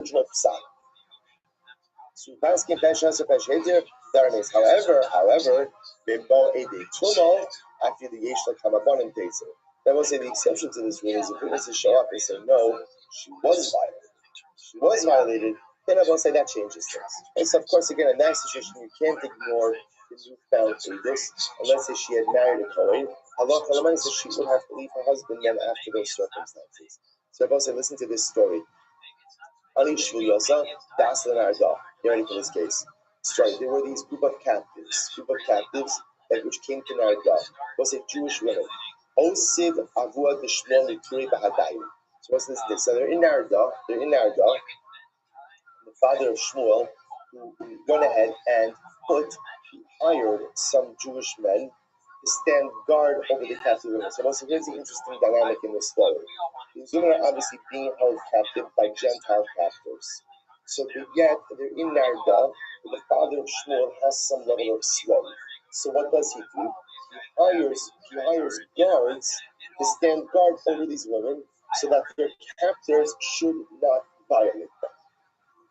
original psak. So paskin pesha peshedir daramis. However, bimbo ede tumo after the yeshla kamabonim tesa. That will say the exception to this rule is if witnesses show up and say no, she was violated. Then I will say that changes things. And so of course again in that situation you can't ignore the newfound edus unless if she had married a Kohen. Allah says she would have to leave her husband then after those circumstances. So I will say listen to this story. Ali Shvuyosa, Daslan Arda. You ready for this case? Sorry, there were these group of captives like which came to Narda. Was it Jewish women? Osiv Avua Dishmon Lituri Bahadayim. So what's this? So they're in Narda. The father of Shmuel, who went ahead and hired some Jewish men to stand guard over the captive women. So here's the interesting dynamic in this story. These women are obviously being held captive by Gentile captors. So yet they're in Narda, but the father of Shmuel has some level of slave. So what does he do? He hires guards to stand guard over these women so that their captors should not violate them.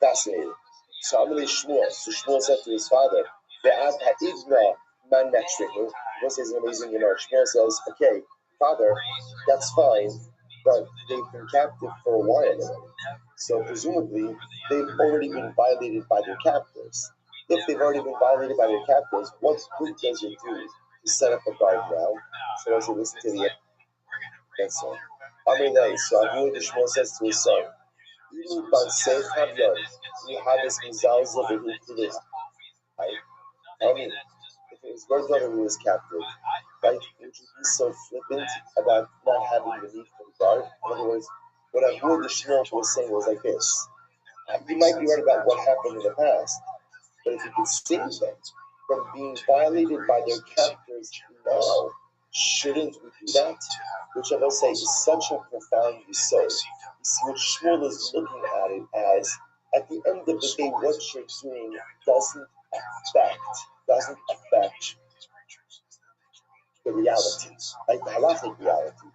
Fascinating. So Shmuel said to his father, this is an amazing Shmuel says, okay, father, that's fine, but they've been captive for a while. So presumably, they've already been violated by their captors. If they've already been violated by their captors, what good does it do to set up a guard now? So as you listen to the end, that's all. So Abu Shmuel says to his son, you have this if it was your daughter who was captive, right, would you be so flippant about not having the need for the guard? In other words, what Abu Shmuel was saying was like this. You might be right about what happened in the past, but if you could save them from being violated by their captors now, shouldn't we do that? Which I will say is such a profound yesod. You see, what Shmuel is looking at it as, at the end of the day, what you're doing doesn't affect the reality, like the halachic reality.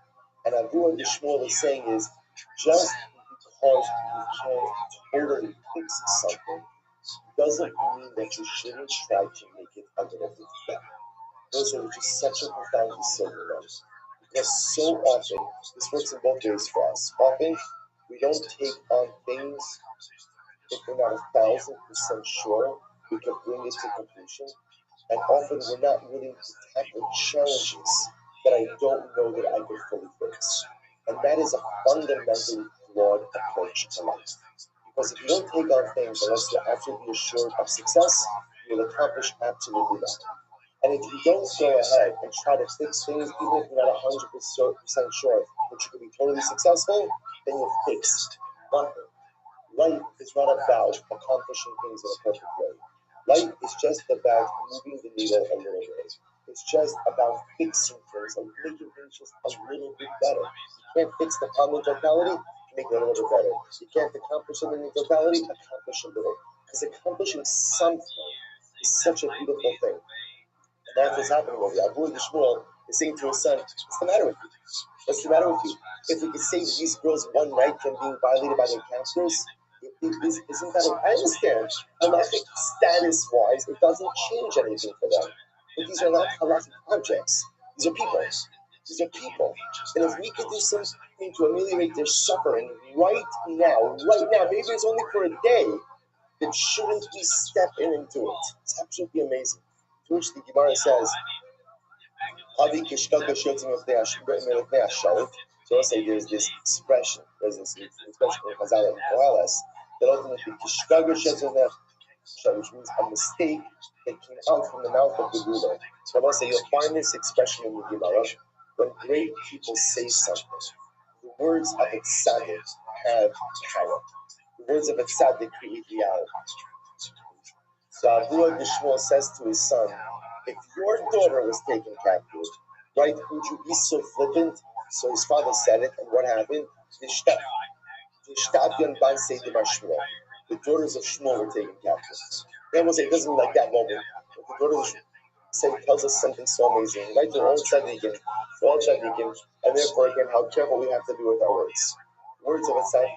And what Shmuel is saying is, just because you can't totally fix something doesn't mean that you shouldn't try to make it a little bit better. Those are just such a profound discernment. Because so often, this works in both ways for us. Often, we don't take on things if we're not 1,000% sure we can bring it to completion. And often, we're not willing to tackle challenges that I don't know that I could fully fix. And that is a fundamentally flawed approach to life. Because if you don't take on things unless you're absolutely assured of success, you'll accomplish absolutely nothing. And if you don't go ahead and try to fix things, even if you're not 100% sure that you can be totally successful, then you'll fix nothing. Life is not about accomplishing things in a perfect way. Life is just about moving the needle a little bit. It's just about fixing things and making things just a little bit better. You can't fix the problem in totality, make it a little bit better. You can't accomplish something in totality, accomplish a little. Because accomplishing something is such a beautiful thing. And that's what's happening over there. Abu Shmuel is saying to his son, what's the matter with you? What's the matter with you? If we could save these girls one night from being violated by their captors, isn't that I understand. Halachic status-wise, it doesn't change anything for them. But these are not halachic objects. These are people. And if we could do something to ameliorate their suffering right now, maybe it's only for a day, then shouldn't we step in and do it? It's absolutely amazing. To which the Gemara says, so let's say there's this expression in Chazal and Koheles that ultimately which means a mistake that came out from the mouth of the ruler. So let's say you'll find this expression in the Gemara when great people say something. The words of a tzaddik have power. The words of a tzaddik create reality. So Abu Shmuel says to his son, if your daughter was taken captive, right, would you be so flippant? So his father said it, and what happened? The daughters of Shmuel were taken captive. Then we'll say it doesn't mean like that moment. But the daughters of tells us something so amazing. Right? They're all tzaddikim, and therefore again, how careful we have to be with our words. Words of itself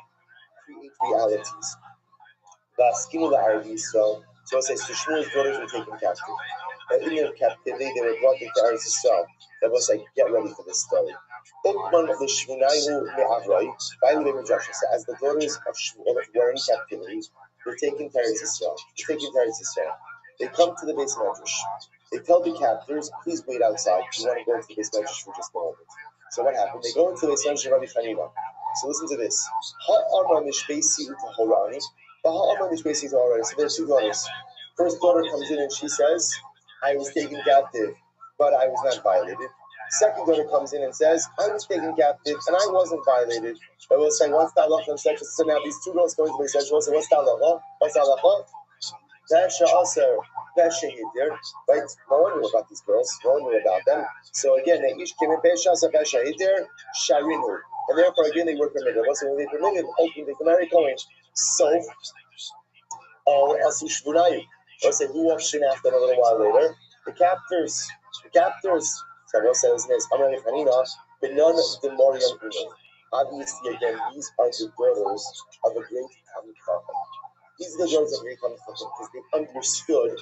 create realities. Vaskimu Arabi Yisrael. So it says to Shmuel's daughters were taken captive. And in their captivity, they were brought into Eretz Yisrael. That was like, get ready for this story. Ukman of the Shmunayu Me'avroi, finally they were Joshua. So as the daughters of Shmuel were in captivity, they're taken to Eretz Yisrael. They come to the base medrash. They tell the captors, please wait outside. We want to go into the base medrash for just a moment. So what happened? They go into the base medrash of Rabbi Chanina. So listen to this. Ha'amar mishbesi utahorani. Ha'amar mishbesi utahorani. So there are two daughters. First daughter comes in and she says, I was taken captive, but I was not violated. Second daughter comes in and says, I was taken captive and I wasn't violated. But we'll say, what's the halacha in sexual? So now these two girls go into the sexual. So what's the halacha? Pesha Aser, Pesha Hidir, right? No one knew about these girls. No one knew about them. So again, they each came in Pesha Aser, Pesha Hidir, Sharinu. And therefore, again, they were permitted. So when they permitted, openly, they could marry Cohen. So, Asu Shvunayu. Or say, who walks in after a little while later? The captors. So what says this? Amar Hanina, but none of the Moriam Uno. Obviously, again, these are the daughters of a great Talmud Chacham. These are the girls that really come from because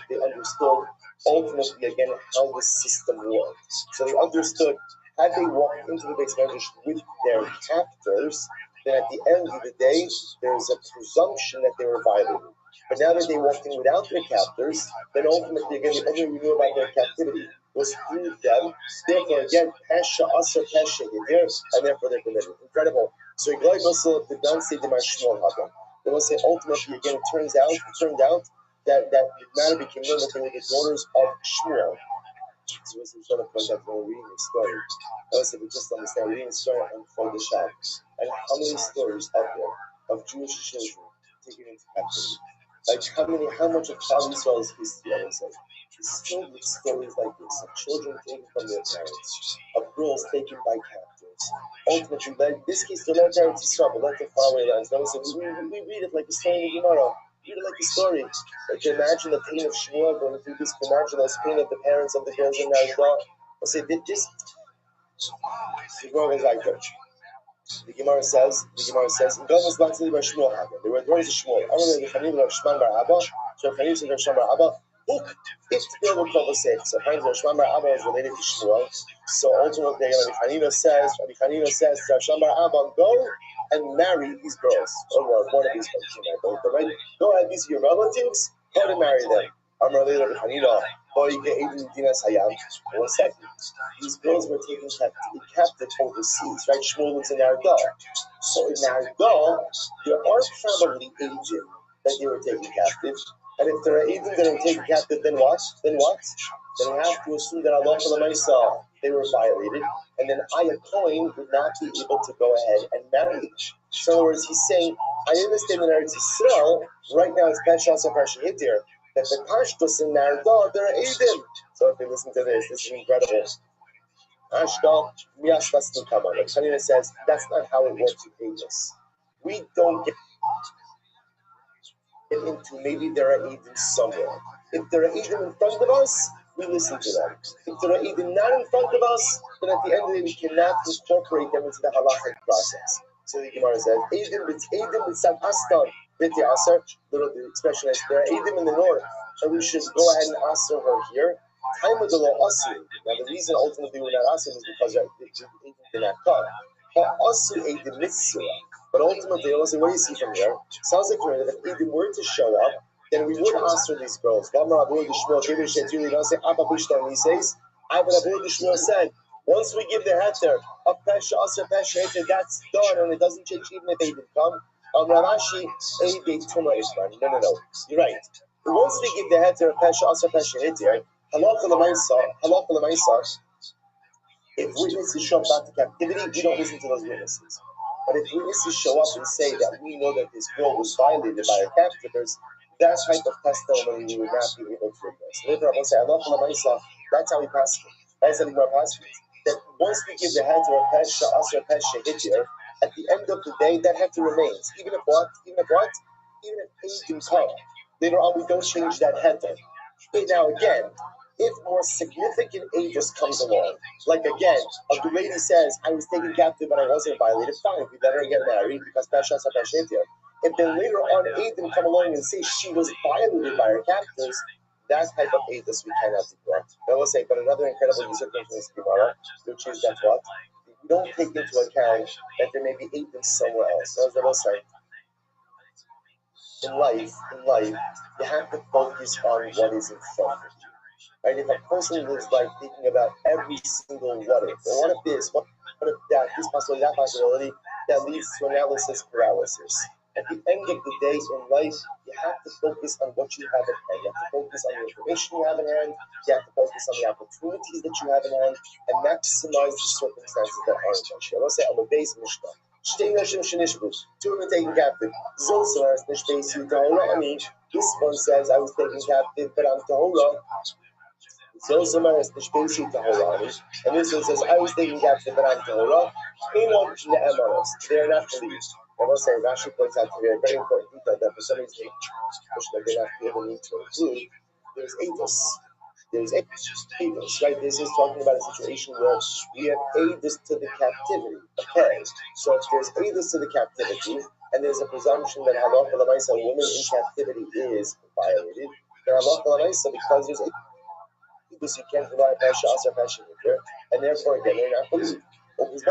they understood ultimately again how the system worked. So they understood had they walked into the base medrash with their captors, then at the end of the day, there's a presumption that they were violated. But now that they walked in without their captors, then ultimately again the only we knew about their captivity was through them. Therefore again, Pesha Aser Pesha Hidir, and therefore they're permitted. Incredible. So Igloi Basel did not say the Mashmol Hadam. They will say ultimately again it turned out that the matter became known that they were the daughters of Shmuel. So this is going to point out when we're reading the story. Also, we just understand reading the story on the Shab. And how many stories out there of Jewish children taken into captivity? Like how much of Klal Yisrael's history, I would say, is filled with stories like this of children taken from their parents, of girls taken by captors. Ultimately, in this case, they're not there to Yisrael, but not to faraway lands. We read it like a story in the Gemara. Read it like a story. Like you imagine the pain of Shmuel going through this. Imagine the pain of the parents of the girls in Ashdod. I'll say, did this? The Gemara goes like that. The Gemara says, God was not by Shmuel happened. They were daughters of Shmuel. I don't know the Chanim of Shman Bar Abba. So Chanim said Shman Bar Abba. Book it will call the sake. So apparently Shman Bar Abba is related to Shmuel. So ultimately, Rabbi Chanina says to Shman Bar Abba, go and marry these girls. Or one of these girls. Right? Go ahead, these are your relatives. Go and marry them. Amar Rabbi Chanina. One second. These girls were taken captive overseas, right? Shmuel was in Arda. So in Arda, there are probably agents that they were taken captive. And if there are agents that are taken captive, then what? Then we have to assume that Allah they were violated. And then Aya Cohen would not be able to go ahead and marry them. So in other words, he's saying, I understand in Eretz Yisrael, right now it's Pesha Pesha Hidir, that the Pashtus in Narda, they're Eidim. So if you listen to this is incredible. Ashta, Miashtas Nukama. Like Chanina says, that's not how it works with Eidim. We don't get into maybe there are Eidim somewhere. If there are Eidim in front of us, we listen to them. If there are Eidim not in front of us, then at the end of the day, we cannot incorporate them into the halachic process. So the Gemara says, Eidim b'tzad astan b'ti aser. The expression is, there are Eidim in the north, and we should go ahead and aser her here. Time of the law aser. Now the reason ultimately we're not asering is because the Eidim did not come. Aser Eidim mitzvah. But ultimately, I say, what do you see from here? Sounds like that if Eidim were to show up, then we would aser these girls. Shmuel said, once we give the heter of Pesha Aser Pesha Heter, that's done, and it doesn't change even if Eidim come. Ravashi, Eidim Tuma Ishman. No. You're right. Once we give the heter of Pesha Aser Pesha Heter, Halakha L'Maisa, if witnesses show up back to captivity, we don't listen to those witnesses. But if witnesses show up and say that we know that this girl was violated by her captors, that type of testimony we would not be able to witness. Later on, say, that's how we pass it. That's how we pass it. That once we give the heter of Pesha Aser Pesha Hitir, at the end of the day, that heter remains. Even if Eidim come, later on we don't change that heter. Now again, if more significant ages comes along, like again, if the lady says, I was taken captive but I wasn't violated, fine, we let her get married because Pesha Aser Pesha Hitir. If then later on Eidim come along and say she was violated by her captors, that type of Eidim we cannot ignore. Now we'll say, but another incredible use of this Gemara, which is that what? We don't take into account that there may be Eidim somewhere else. As I will say, in life, you have to focus on what is in front of you. Right? If a person lives life thinking about every single what if, or what if this, what if that, this possibility, that possibility, that leads to analysis paralysis. At the end of the day in life, you have to focus on what you have at hand. You have to focus on the information you have in hand. You have to focus on the opportunities that you have in hand, and maximize the circumstances that are in front of you. Let's say I'm a base Mishnah. Two were taken captive. I mean, this one says I was taken captive, but I'm Tahora. And this one says I was taken captive, but I'm Tahora. They are not believed. I will say Rashi points out to me a very important detail that for some reason they not be able to include. There's Eidos. There's Eidos, right? This is talking about a situation where we have Eidos to the captivity. Okay, so if there's Eidos to the captivity, and there's a presumption that Halacha L'Maisa, a woman in captivity is violated, then Halacha L'Maisa, because there's Eidos, you can't rely on Pasha Asa Pasha here, and therefore again they're not believed. So this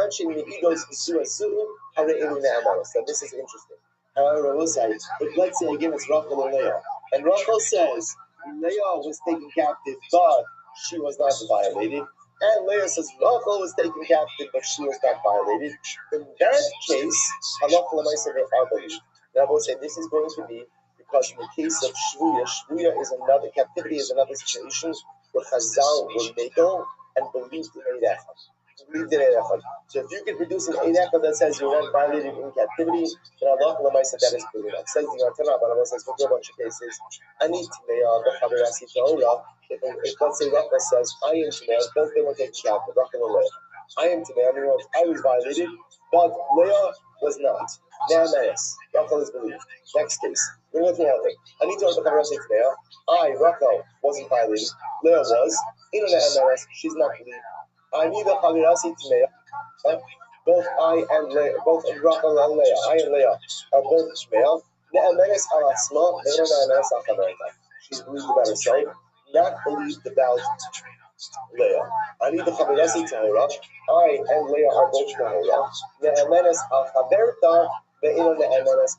is interesting. However, I will say, if let's say again it's Rachel and Leah, and Rachel says Leah was taken captive, but she was not violated, and Leah says Rachel was taken captive, but she was not violated. In that case, Halacha L'Maisa they are believed. And I will say this is going to be because in the case of Shvuya is another captivity is another situation where Chazal were Megal and believed in Eid Echad. So if you can produce an Eid Echad that says you're not violated in captivity, then Allah L'Maisa that is good enough. Says the Yartanah, but Allah says for a bunch of cases, Ani Tmeya B'Chaverasi Ta'ola. If let's say Rachel says, I am Tmeya, both they were taken captive, Rachel and Leah. I am Tmeya, meaning I was violated, but Leah was not. Now Rachel is believed. Next case. We're going to go through I need to know B'Chaverasi Tmeya. Rachel wasn't violated. Leah was. She's not believed. I need a Chavirasi Tmeya. Both I and Leah, both Rachel and Leah, I and Leah are both Tmeya. Ne'emenes al Atzma, ne'emenes al Chaverta. She's believed about herself, not believed about Leah. I need the Chavirasi Tahora. I and Leah are both Tahora. Ne'emenes al Chaverta, ne'emenes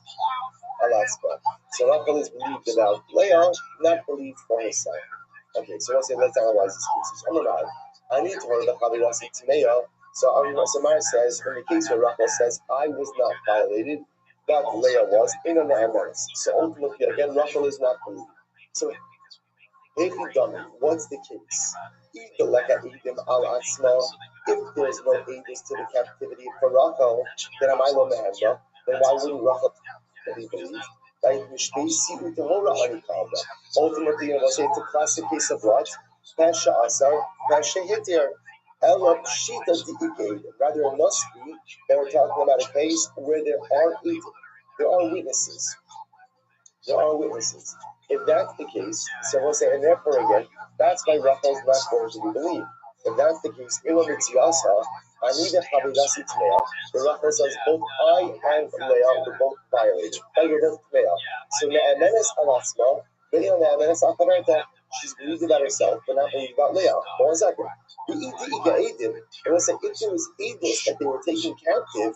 al Atzma. So Rachel is believed about Leah, not believed for herself. Okay, so let's analyze these cases. I need to learn the Chavirasi Tmeya. So Maya says, in the case where Rachel says, I was not violated, but Leah was, in an Amenes. So ultimately, again, Rachel is not believed. So, if you dummy, what's the case? If there's no Eidos to the captivity for Rachel, then am I lo mehemna? Then why wouldn't Rachel be believed? Ultimately, we'll say it's a classic case of what? Pasha Asar, Pasha Hitir. Rather, it must be that we're talking about a case where there are witnesses. There are witnesses. If that's the case, so we'll say, and therefore again, that's why Rachel's not going to be believed. If that's the case, the Rachel says both I and Leah were both violated. So Ne'emenes al-Asma, Ne'emenes al-Chaverta, she's believed about herself, but not believed about Leah. Hold on a second. It was like if there was Eidos that they were taken captive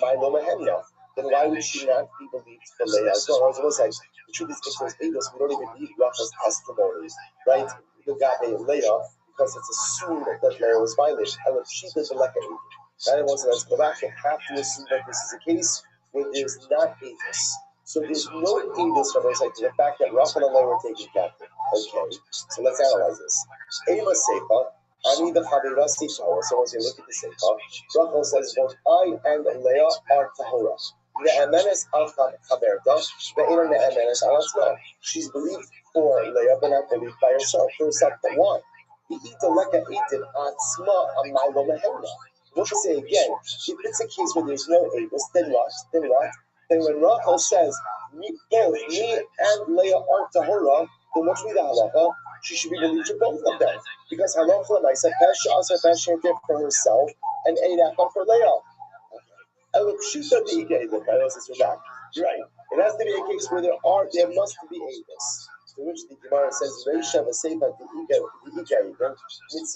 by Lomahemna, then why would she not be believed for Leah as well? It was like, the truth is, if there's Eidos, we don't even need Rachel's testimonies, right? The guy named Leah, because it's assumed that Leah was violated. And if she does the Lekka Eidim, that was let's go back and have to assume that this is a case where there's not Eidos. So there's no Eidos from us, like the fact that Rachel and Leah were taken captive. Okay, so let's analyze this. Eva Seifa, Ani the Chavirasi Tahora. So once you look at the Seifa, Rachel says both I and Leah are Tahora. Ne'emenes al Chaverta, ve'ina ne'emenes al Atzma. She's believed for Leah, but not believed by herself. For herself, but why? Ve'ita leka eidim Atzma amay lo mehemna. We'll say again, if it's a case where there's no Eidos, then what? Then when Rachel says, both me and Leah are Tahora, then what should be the halacha? She should be believed for both of them. Because halacha l'maisa, Pesha Asar Pesha for herself, and Eid Echad for Leah. Okay. You're right. It has to be a case where there must be Avis. To which the Gemara says, Reisha v'seifa the mitzi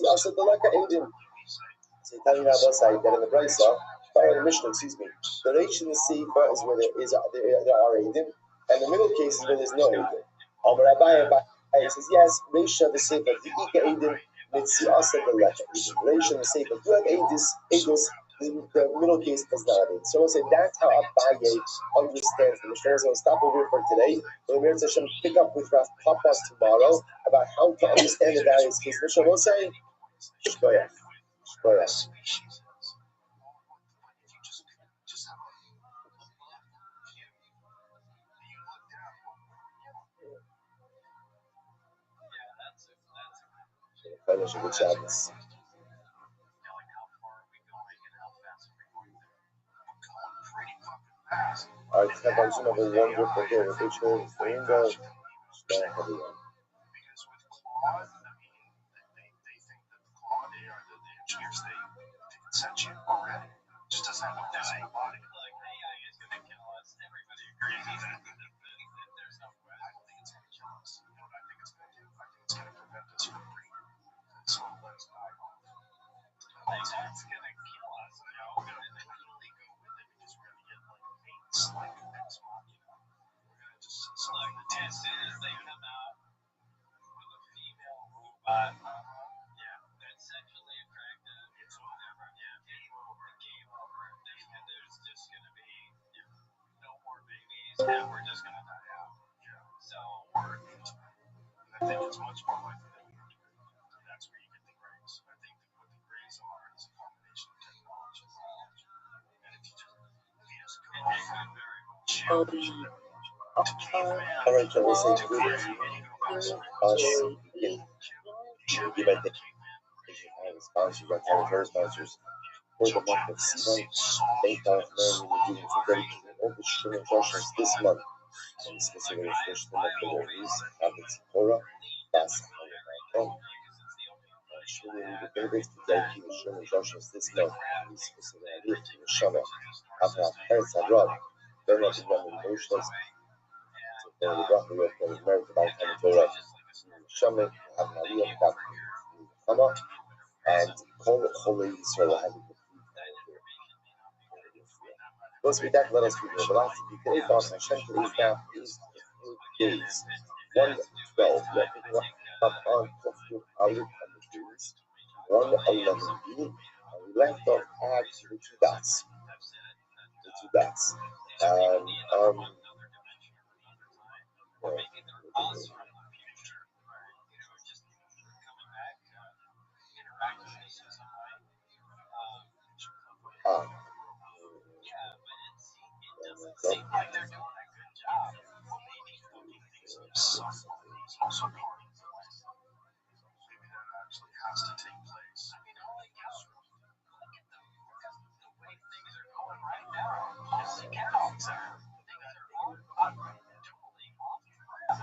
asa deleka Eidim. So Tanya Rabbi said that in the Brisa, in the Mishnah, the Reish and the Seifa is where there are Eidim, and the middle case is where there's no Eidim. Rabbi says, yes, Reisha the Seifa the Eidim mitzi asa deleka Eidim. Reisha and the Seifa do have Eidus, the middle case does not have it. So we'll say that's how Abaye understands the Mishnah. So we'll stop over here for today. We'll pick up with Rav Papas tomorrow about how to understand the various cases. Mishnah will say, Shkoyach. Shkoyach. Finish a good Shabbos. All right, have a wonderful day. Rachel, Rainbow, everyone. Sent you already. Just doesn't have a physical body. Like AI is going to kill us. Everybody agrees that there's no way. I don't think it's going to kill us. You know what I think it's going to do? I think it's going to prevent us from breathing. It's going to let us die off. Like, that's going to kill us. You know, and then we only go with it because we're going to get like fates, like X Machina. We're going to just like the as soon as they come out with a female robot. Yeah, that's sexually attractive. It's whatever. Yeah, game over. Game over. And there's just going to be no more babies, and we're just going to die out. Yeah. So, I think it's much more likely that we have to go. That's where you get the grays. I think that what the grays are is a combination of technology and biology. And if you just all right, so we'll say good give I think sponsors, our territory sponsors for the month of Sivan. $8 million we're doing for dedicating all the Shimon Joshers this month. And specifically for Shimon of the Release, Habits Torah, that's how Shimon the benefits to dedicate Shimon Joshers this month. And specifically for Shana, after our parents had run, they're not the young emotions. So the Rabbi Rothschild was married to Balkan Torah. Shana, have an aliyah back to Hama, and call the Holy Israel had the once we that, let us begin. The last today's boss Hashem today's now is 8 days. 112. We are picking up on Kofir Aleph on the days. 111b. And we left off at the two dots.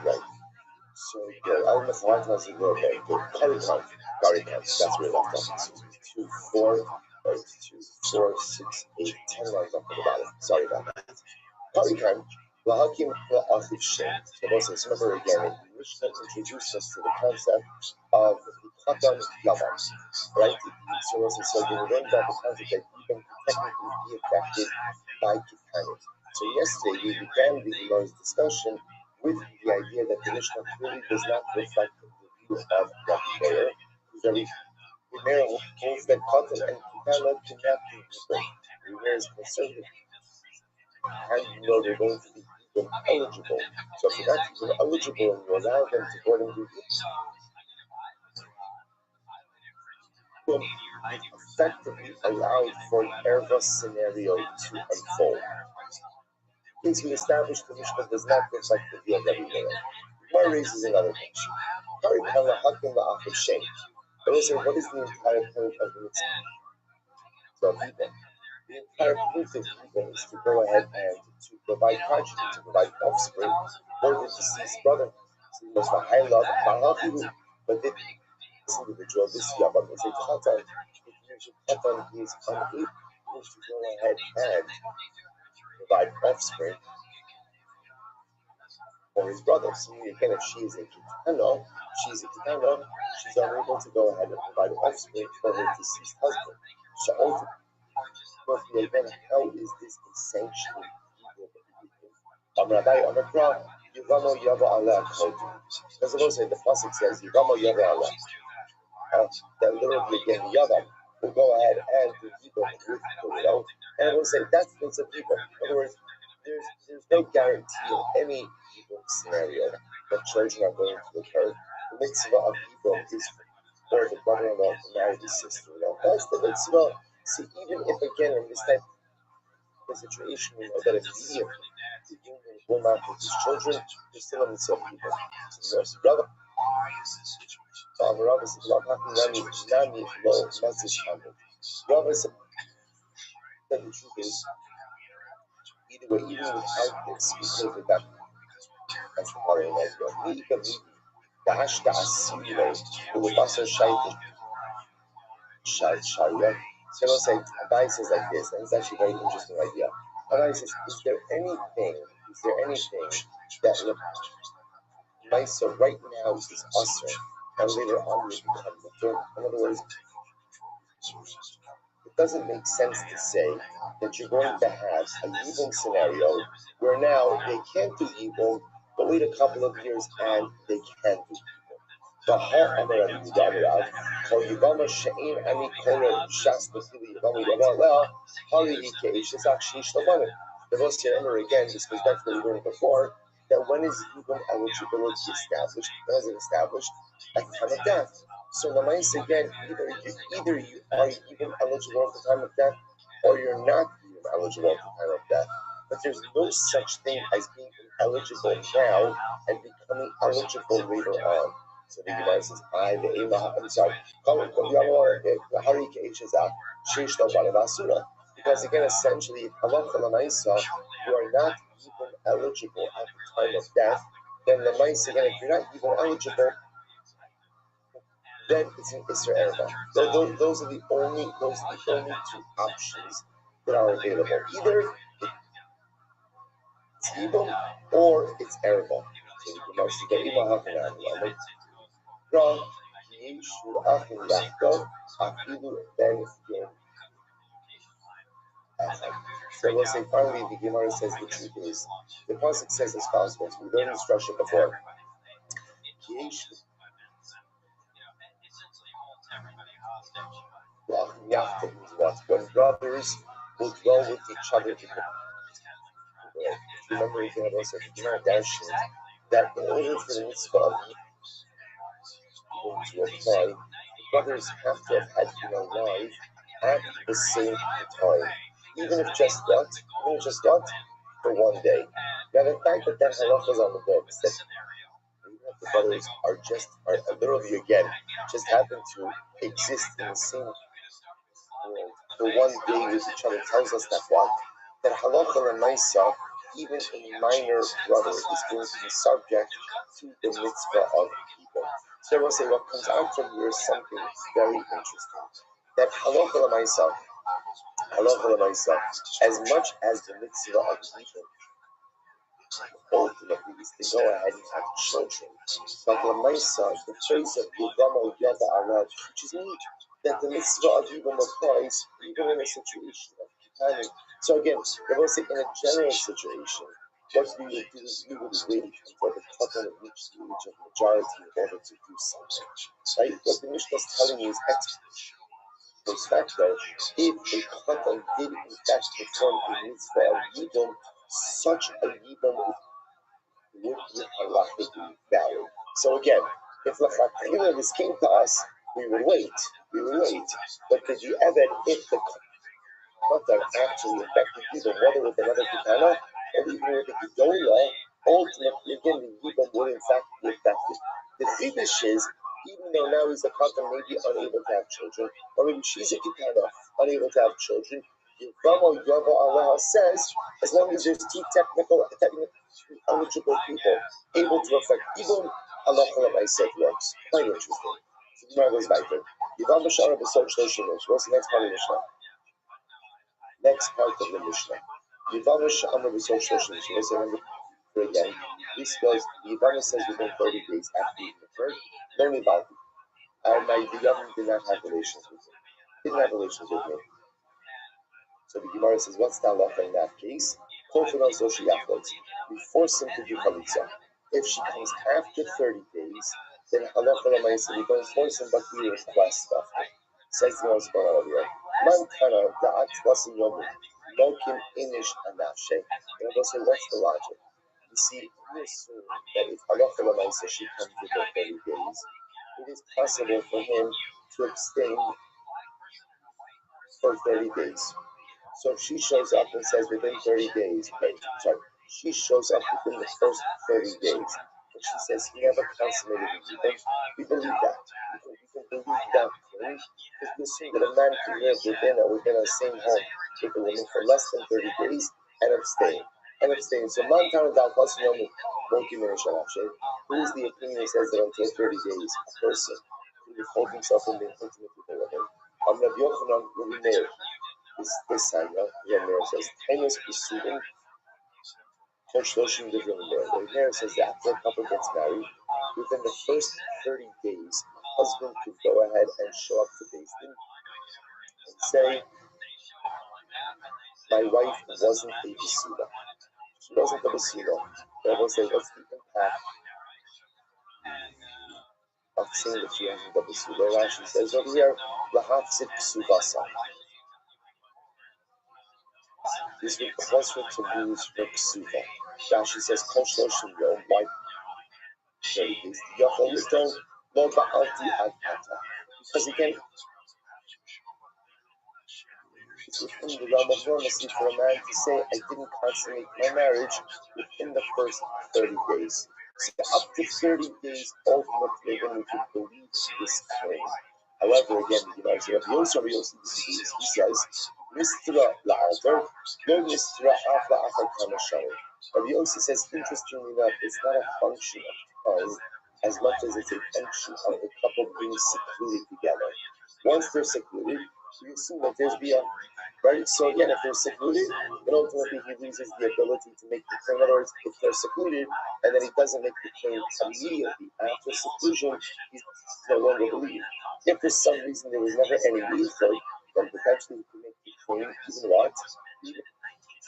Right. So good. I don't know why it's not okay. Good. Curry count. That's where we left off. 2, 4, 2, 4, 6, 8, 10 lines up on the bottom. Sorry about that. Curry count. Lahakim la'achiv shem. So remember again, Mishnah introduced us to the concept of the Katan Yavam. Right? So we learned about the concept that you can technically be affected by Kitanis. So yesterday we began the Gemara's discussion with the idea that the Mishnah clearly does not reflect the view of Rabbi Meir, who's Meir holds that Katan and Kitana cannot be equal. Meir is conservative, and you know they're going to be even eligible. So if you're not even eligible and you allow them to go and do effectively allowed for an erva scenario to unfold. Since we established the Mishnah does not reflect the view of Rabbi Meir. Gemara raises another question. What is the entire point of the mitzvah? The entire point of Eden is to go ahead and to provide progeny, to provide offspring for the deceased brother. So he was a high love, but this individual, this Yabam, is a Katan. If he is unable to go ahead and provide offspring, or his brother. So again, if she is a kitana, she's unable to go ahead and provide offspring for her deceased husband. So ultimately, again, how is this a sanctioned evil? Rabbi Amrakra, Yivamo Yava Allah Kodu. Because the Lord the pasuk says Yivamo Yava Allah. That literally again, Yava will go ahead and do evil with the widow, and we'll say that's the people. In other words, there's no guarantee in any evil scenario that children are going to occur. The mitzvah of evil is for the brother-in-law to marry the sister-in-law. That's the mitzvah. So even if again in this type of situation we know that immediately the union will not produce children, there's still a mitzvah of evil. So Rabbi Rabbi said, Rabbi said that the truth is, either way, even without this, we could have that as the part of the idea. The hashtag asilo, the Lubasa Sharia. So I'll say, Abai says like this, and it's actually a very interesting idea. Abai says, is there anything that Maisa right now is usher, and later on will become mutter? In other words, it doesn't make sense to say that you're going to have an evil scenario where now they can't do evil, but wait a couple of years and they can do evil. The whole Amarav Yudamirav, called Yavama Sha'in Ani Kora Shas Bakili Yavama Yavama, Hari Keish, is actually Shlavanim. The Rosh Hashanah again, this goes back to what we learned before, that when is even eligibility established? When is it established? At the time of death. So the mice again, either you are even eligible at the time of death, or you're not even eligible at the time of death. But there's no such thing as being eligible now and becoming eligible later on. So the Gemara says, I'm sorry, because again, essentially, if you are not even eligible at the time of death, then the mice again, if you're not even eligible, then it's an Isra Erba. Those are the only two options that are available. Either it's evil or it's Erba. So the Gemara says, so we'll say finally the Gemara says the truth is the pasuk says as follows. We learned this structure before. When brothers will dwell with each other, remember again also the Gemara dashes that in order for the mitzvah of to apply, the brothers have to have had been alive at the same time, even if just what for one day. Now the fact that halacha is on the books, that the brothers are literally again just happen to exist in the same world for one day with each other tells us that what? That halacha and maisa, even a minor brother, is going to be subject to the mitzvah of people. So I will say what comes out from here is something very interesting. That halacha and maisa, as much as the mitzvah of people ultimately is to go ahead and have children. But the Maisa, the choice of Yivama Yada Arad, which is neat, that the mitzvah of Yivama applies even in a situation of planning. So again, I will say in a general situation, what we would do is we would wait until the couple reaches the age of majority in order to do something. Right? What the Mishnah is telling you is post facto, if a couple did in fact perform the mitzvah of Yibam, such a Yibam would be halachically valid. So again, if Lachakila this came to us, we would wait. But could you ever, if the Qatar actually affected Yibam, whether with another Kitana or even with a Gedola, ultimately again the Yibam would in fact be affected. The Chiddush is, even though now he's a Qatar maybe unable to have children, or maybe she's a Kitana unable to have children, Yivamo Yavo Allah says, as long as there's two technically eligible people able to affect Ibn, Allah said works. Quite interesting. So the Gemara goes back there. Yivam Bashara B'Sot Shloshim Ish. What's the next part of the Mishnah? Next part of the Mishnah. Yivam Bashara B'Sot Shloshim Ish. What's the number? For again, this was, the Ivana says within 30 days after it occurred, no Nivaldi. My Yavim did not have relations with him. Didn't have relations with me. So the Gemara says, what's the halacha in that case? Confidence or sheyaflotz. We force him to do chalitza. If she comes after 30 days, then halacha l'maisa, we don't force him, but we request of him. Says the Gemara's going on over here. Man kana da'at vasin yomu, mokim inish anafshe. And I'll say, what's the logic? You see, we assume that if halacha l'maisa, she comes within 30 days, it is possible for him to abstain for 30 days. So if she shows up and says within 30 days, she shows up within the first 30 days, but she says he never consummated it. We believe that. We can believe that claim because we assume that a man can live within a same home with a woman for less than 30 days and abstain. So Montana Dal Yomi won't give me a shalach. Who is the opinion that says that until 30 days a person can withhold himself from being intimate with a woman? Rabbi Yochanan Rabbi Meir. This Sanya, Rabbi says, Tainis Pesudin, Koshloshim Divrim Meir. Rabbi Meir says that after a couple gets married, within the first 30 days, a husband could go ahead and show up to Beis Din and say, my wife wasn't a Besuda. She wasn't a Besuda. Rabbi says, what's the impact of saying that she wasn't a Besuda? Rashi says over here, Lahafzik Pesuvasa. This would cause her to lose her ksuva. Rashi says, Kol Shloshim Yom, why 30 days? Yochel Yisrael, Lo Ba'alti Ad Ata. Because again, it's within the realm of normalcy for a man to say, I didn't consummate my marriage within the first 30 days. So up to 30 days, ultimately, then we could believe this claim. However, again, the Gemara says, Rabbi Yossi disagrees. He says, Mistra la'alter, no mistra af la'achar kamashari. Rabbi Yossi says, interestingly enough, it's not a function of time as much as it's a function of the couple being secluded together. Once they're secluded, we assume that there's bia, right? So again, if they're secluded, then ultimately he loses the ability to make the claim. In other words, if they're secluded and then he doesn't make the claim immediately after seclusion, he's no longer believed. If for some reason there was never any need for it, then potentially he can make the claim even what?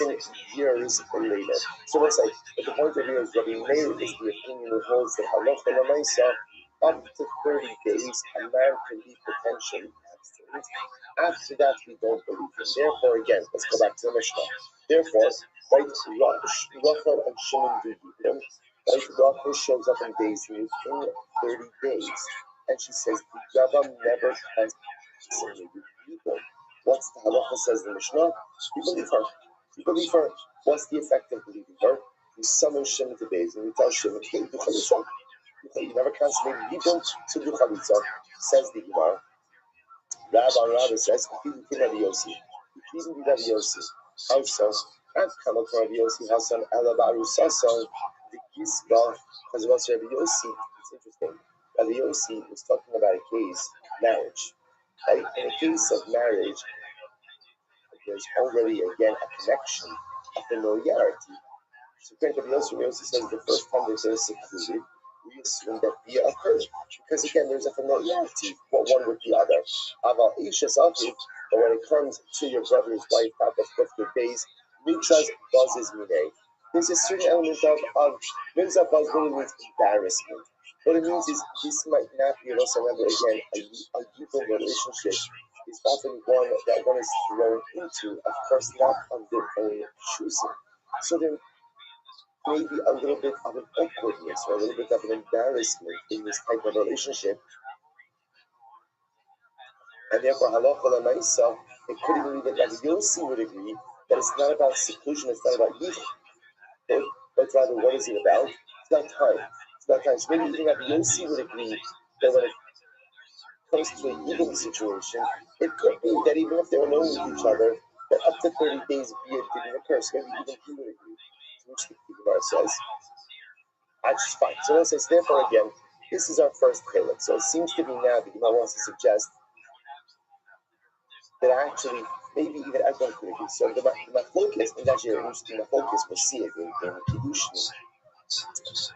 Even years later. So let's say, but the point of view is Rabbi Meir is the opinion who holds that halacha l'maisa, up to 30 days, a man can be potentially abstinent. After that, we don't believe him. Therefore, again, let's go back to the Mishnah. Therefore, right, Rachel and Shimon do Yibam. Right, Rachel shows up in days in 30 days, and she says the Yavam never consummated Yibam. What's the halacha says the Mishnah? We believe her. We believe her. What's the effect of believing her? We summon Shimon to Beis and we tell Shimon, hey, do chalitza. You never consummated Yibam, so do chalitza. Says the Gemara. Rabbi says, even Rabbi Yossi. How so? I've come up Rabbi Yossi Hassan Alabaru Sasson, the Gisba, because what's Rabbi Yossi? It's interesting. Rabbi Yossi was talking about a case, marriage. Right? In a case of marriage, there's already again a connection, a familiarity. So Rabbi Yossi says the first time they're secluded, we assume that bia occurs because again there's a familiarity one with the other. Aval Isha's Aviv, but when it comes to your brother's wife after days, Mitzvah's buzzes mine. There's a certain element of Mitzvah buzz really means embarrassment. What it means is this might not be whatsoever again a deeper relationship is often one that one is thrown into, of course not of their own choosing. So there maybe a little bit of an awkwardness or a little bit of an embarrassment in this type of relationship. And therefore, halacha l'maisa, it could even be that Rabbi Yossi would agree that it's not about seclusion, it's not about yichud, but rather what is it about? It's not time. It's not time. So maybe even Rabbi Yossi would agree that when it comes to a yichud situation, it could be that even if they were known with each other, that up to 30 days bia didn't occur. So maybe even he would agree, which the Gemara says. That's fine. So it says, therefore, again, this is our first chilek. So it seems to be now that Gemara wants to suggest that actually, maybe even I don't agree. So the machlokes is actually an interesting machlokes. We'll see it in Kiddushin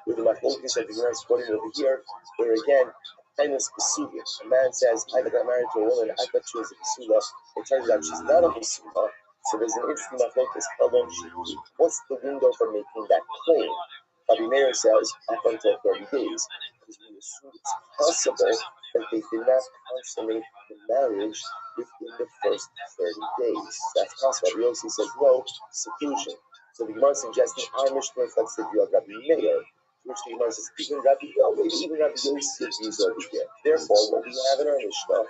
with the machlokes that the Gemara is quoting over here, where again, kindness besula. A man says, I got married to a woman, I thought she was a besula. It turns out she's not a besula. So there's an interesting machlokes, how long she, what's the window for making that claim? Rabbi Meir says up until 30 days, because we assume it's possible that they did not consummate the marriage within the first 30 days. That's possible. Rabbi Yossi says no, seclusion. So the Gemara suggesting our Mishnah reflects the view of Rabbi Meir, which the Gemara says even Rabbi Yossi agrees over here. Therefore, what we have in our Mishnah,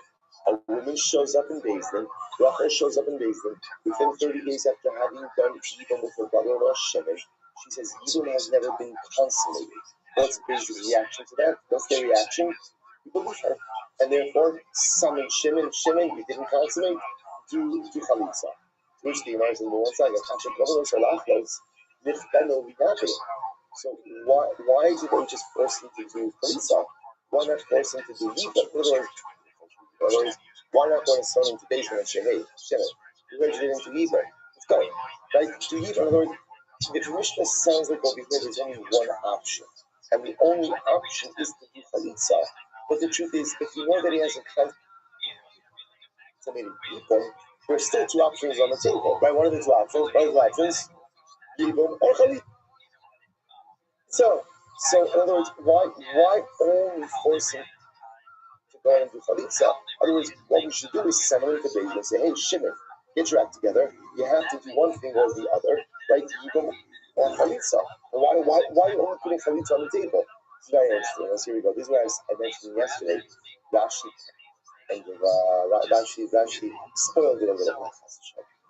a woman shows up in Beis Din, Rachel shows up in Beis Din, within 30 days after having done Yibam with her brother-in-law Shimon. She says Yibam has never been consummated. What's Beis Din's reaction to that? What's their reaction? You believe her. And therefore, summon Shimon, you didn't consummate, do Chalitza. Which the Gemara says, on one side, so why did they just force him to do Chalitza? Why not force him to do Yibam? In other words, why not go to someone into basement and say, hey, Shimon, you heard you didn't do Yibam. Let's go. Right? Do Yibam, in other words, the Mishnah sounds like over here there's only one option. And the only option is to do Chalitza. But the truth is, if you know that he hasn't consummated Yibam, there are still two options on the table. Right? What are the two options? What are the options? Yibam or Chalitza. So in other words, why only force him to go and do Chalitza? In other words, what we should do is summon him to Beis Din and say, hey, Shimon, get your act together. You have to do one thing or the other, right? Yibam or Chalitza. Why are you only putting Chalitza on the table? It's very interesting. Let's here we go. This is what I mentioned yesterday. Rashi spoiled it a little bit.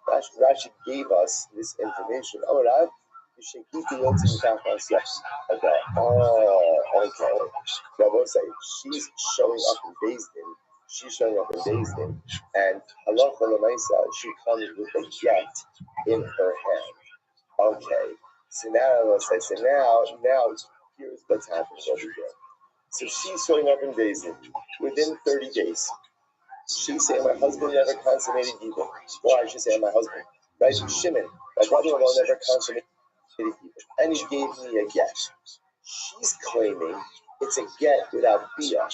Rashi gave us this information. Oh, Rav, okay. Rabbi say she's showing up in Beis Din. And halacha l'maisa, she comes with a get in her hand. Okay. So now here's what's happening over here. So she's showing up in Beis Din within 30 days. She's saying, my husband never consummated Yibam. Or I should say, my husband, right? Shimon, my brother-in-law never consummated Yibam. And he gave me a get. She's claiming it's a get without bia.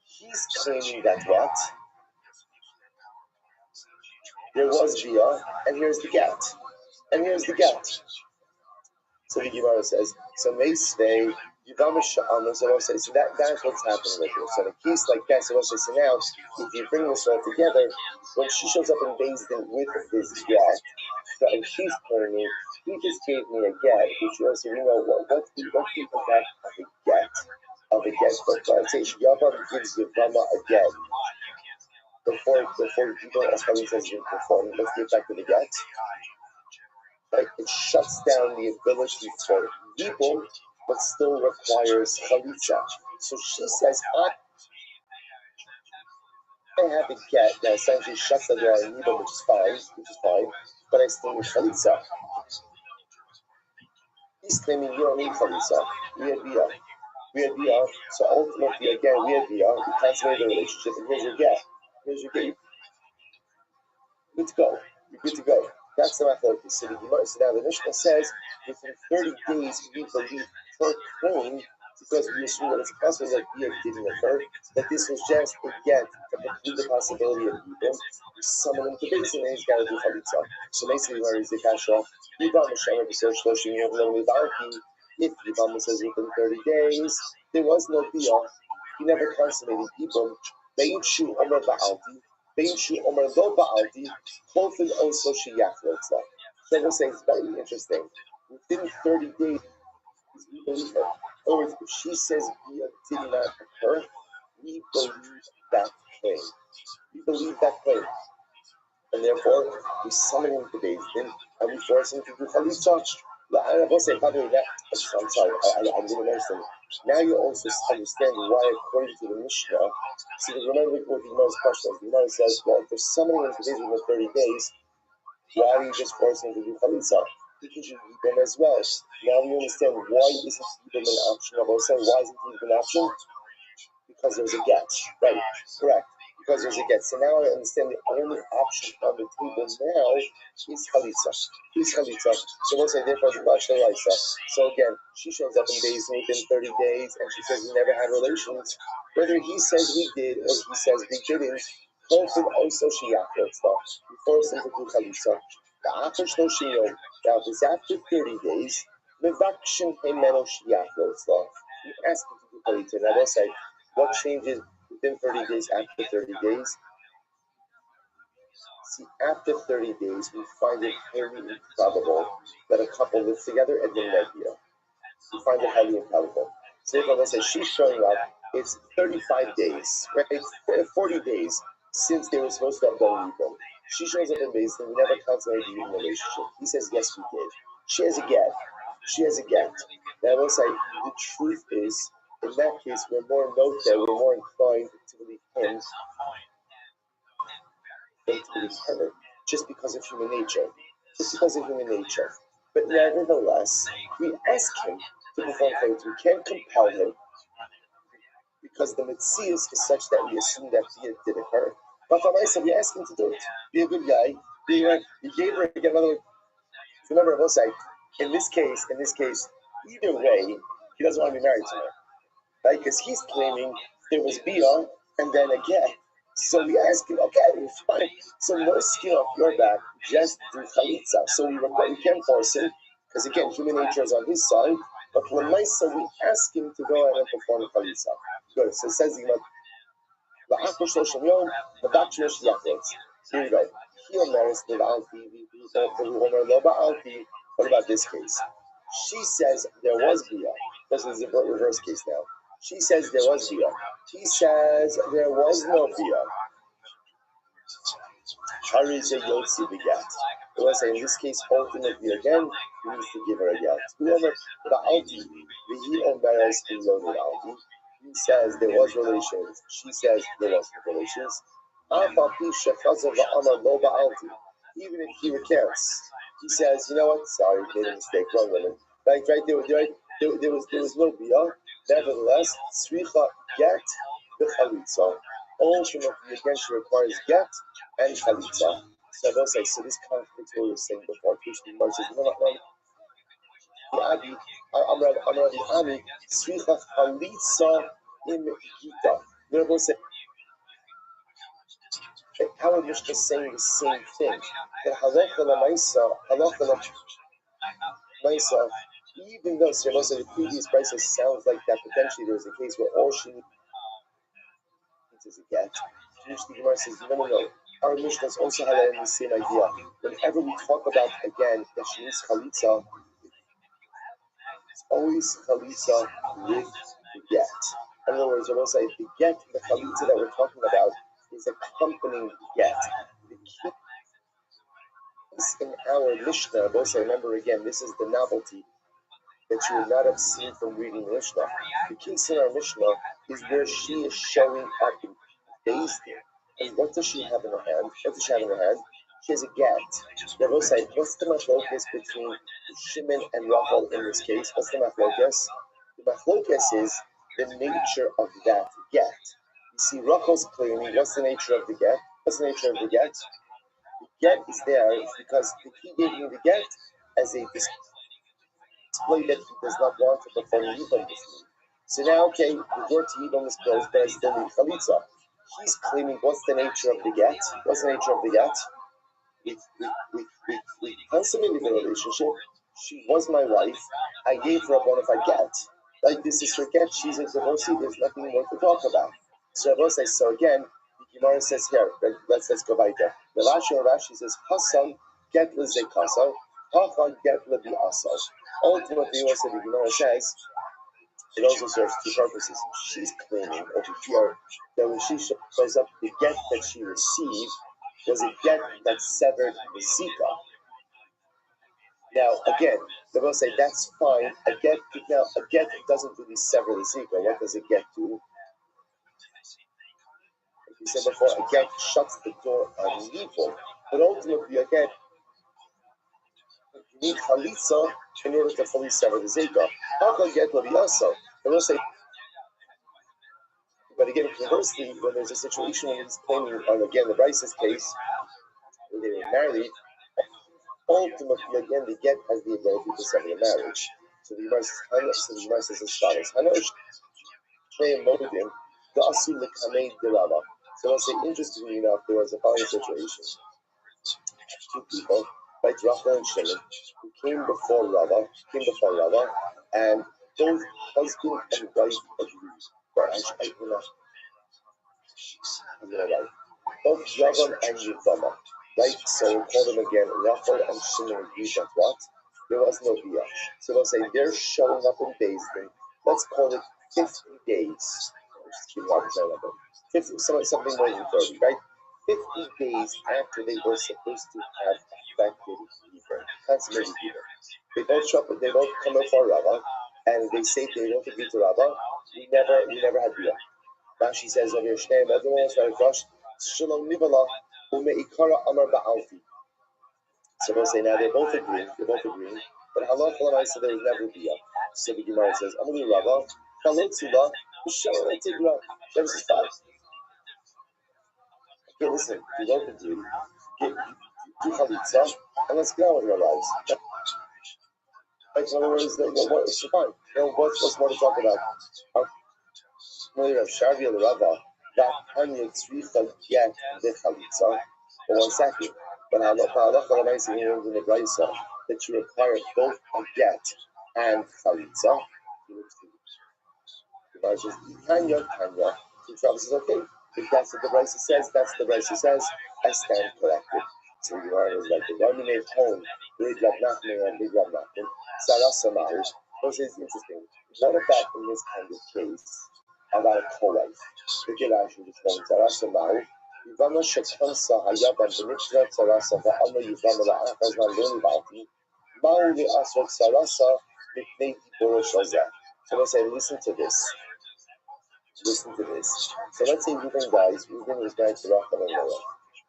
He's claiming that what? There was bia, and here's the get. So the Gemara says, so Meisvei, so that's what's happening right here. So in a case like that, so now, if you bring this all together, when she shows up in Beis Din with this get, and she's claiming, he just gave me a get, which you also know what's the impact of a get. But I say Yavam gives Yavama a get before people as Khalid says you perform. What's the effect of the get? Right? It shuts down the ability for Yibum, but still requires Chalitza. So she says, I have a get that essentially shuts the door on Yibum, which is fine, but I still need Chalitza. He's claiming you don't need Chalitza. We had Bia. So ultimately, again, we had Bia. We consummate the relationship, and here's your get. You're good to go. That's the machlokes. So now the Mishnah says within 30 days we believe her claim, because we assume that it's possible that Bia didn't occur, that this was just a get to preclude the possibility of Yibam. We summon him to Beis Din and he's got to do Chalitza. So basically, where is the kasha? Yibam Hashem says Shloshim Yom Levarki. If Yibam says within 30 days, there was no Bia. He never consummated Yibam. Bein Shu Omer Ba'alti. Bein Shu Omer Lo Ba'alti. Kolfin also Shiyach Lotzah. So we're saying it's very interesting. Within 30 days, we believe her. In other words, if she says Bia did not occur, we believe that claim. And therefore, we summon him to Beis Din and we force him to do Chalitza. I will say, by the way, I'm sorry, I didn't understand. Now you also understand why, according to the Mishnah, see, remember what the Gemara's question is. The Gemara says, well, if they're summoning him to Beis Din for 30 days, why do you just force him to do Chalitza? Because you need them as well. Now we understand why isn't Yibam an option. I was saying, why isn't Yibam an option? Because there's a get. Right, correct. because there's a get. So now I understand the only option on the table now is chalitza. So we'll say therefore the Bashar Laisa. So again, she shows up in days within 30 days and she says we never had relations. Whether he says we did or he says we didn't, both of also sheyachot stuff. We force him to do chalitza. The after shloshim yom. Now if it's after 30 days, mevakshin hemeno sheyachot stuff. We ask him to do chalitza. Now we'll say what changes within 30 days after 30 days? See, after 30 days, we find it highly improbable that a couple lives together and then marry. We find it highly improbable. So therefore, let's say she's showing up, it's 35 days, right? It's 40 days since they were supposed to have done evil. She shows up in Beis Din, we never consummated the human relationship. He says, yes, we did. She has a get. Now, I will say, the truth is, in that case, we're more inclined to believe him than to believe her, just because of human nature. But nevertheless, we ask him to perform things. We can't compel him because the Metzius is such that we assume that it did occur. But for myself, we ask him to do it. Be a good guy. Be right. You gave her again another. Remember, I will say, in this case, either way, he doesn't want to be married to her, right? Because he's claiming there was bia and then again. So we ask him, okay, fine. So no skin off your back, just do chalitza. So we can't force him, because again, human nature is on his side. But Lamaisa, we ask him to go ahead and perform chalitza. Good. So it says the here we go. What about this case? She says there was bia. This is the reverse case now. She says there was bia. He says there was no bia. Hariza Yotzi begat. I will say in this case, ultimately again, he needs to give her a get. Whoever the Alti, the Omeres is loaded Alti. He says there was relations. She says there was no relations. Even if he recants, he says, you know what? Sorry, made a mistake. Wrong woman. Right, there was no bia. Nevertheless, tzricha get the chalitza. Ultimately, again, she requires get and chalitza. So I will say, so this conflicts what we were saying before. Krishna Gemara says, no, I'm Rabbi Ami, tzricha chalitza im gita. Then I will say, how are Mishnah saying the same thing? That halacha lamaisa, even though so most of the previous prices sounds like that potentially there was a case where all she needs is a get. The Gemara says, no. Our Mishnahs also highlighting the same idea. Whenever we talk about again that she needs chalitza, it's always chalitza with the get. In other words, I will say the get, the chalitza that we're talking about is accompanying get. The case in our Mishnah, I will say, remember again, this is the novelty that you would not have seen from reading Mishnah. The case in our Mishnah is where she is showing up in Beis Din. And what does she have in her hand? She has a get. Now, we'll say, what's the machlokas between Shimon and Rachel in this case? What's the machlokas? The machlokas is the nature of that get. You see, Rachel's claiming, what's the nature of the get? The get is there because he gave me the get as a display that he does not want to perform Yibam with me. So now, okay, the door to Yibam is closed, but I still need chalitza. He's claiming, what's the nature of the get? We consummated the relationship. She was my wife. I gave her a bona fide get. Like, this is her get. She's a divorcee. There's nothing more to talk about. So Rabbi says, so again, the Gemara says here, let's go by there. The Rashi says, Hasan get lezei kasal, Hacha get lebi asal. Ultimately, also the Gemara says, it also serves two purposes. She's claiming over here that when she shows up, the get that she received was a get that severed the zika. Now, again, they will say that's fine. A get doesn't really sever the zika. What does a get do? Like we said before, a get shuts the door on evil. But ultimately, again, you need chalitza in order to fully sever the zika. How can get leviyasa? They will say But again, conversely, when there's a situation where he's claiming, or again, the Bryce's case, where they were married, ultimately, again, the get has the ability to sever the marriage. So the Gemara says as follows: Hanosh Modim, the Asul Kameid Dirama. So I'll say, interestingly enough, there was a following situation. Two people, right, Rachel and Shimon, who came before Rava, and both husband and wife agreed. But both Yavam and Yivama, right? So we'll call them again, Rachel and Shimon agreed that what? There was no Bia. So we'll say they're showing up in Beis Din. Let's call it 50 days. Just keep it 50, something more than 30, right? 50 days after they were supposed to have affected Hebrew, consummated Hebrew. They both come before Rava, and they say they don't agree to Rava. We never had Bia. Rashi says over here, everyone was very crushed. Shalom Nibala, Umeikara Amar Ba'alfi. So we'll say now they're both agreeing, but Halach said there was never Bia. So the Gemara says, Amali Rava, Chalotzula, Shalom Tigra. This is fine. Okay, listen, you don't agree. Do Chalitza, and let's get on with our lives. Like, in other words, it's fine. What's more to talk about? Of Sharvia the Rava, that Tanya Tzricha get the Chalitza, for 1 second. But halacha l'maisa here in the Brisa that you require both a get and Chalitza. The Brisa says, Tanya. So Travis says, okay, if that's what the Brisa says, I stand corrected. So the Gemara is like, the Rami made home, Big Rab Nachman, Sarah Samahu. Which is interesting. What about in this kind of case about a co-wife? The Gelash is going Sarah Samahu. Yivama Shekansa Hayaban, the Mishra Sarasa, the Amma Yivama, the Akazman Loni Mauli Asrak Sarasa, Miknei Borosh Lazar. So let's say, listen to this. So let's say Reuben dies. Reuben is married to Rachel and Leah.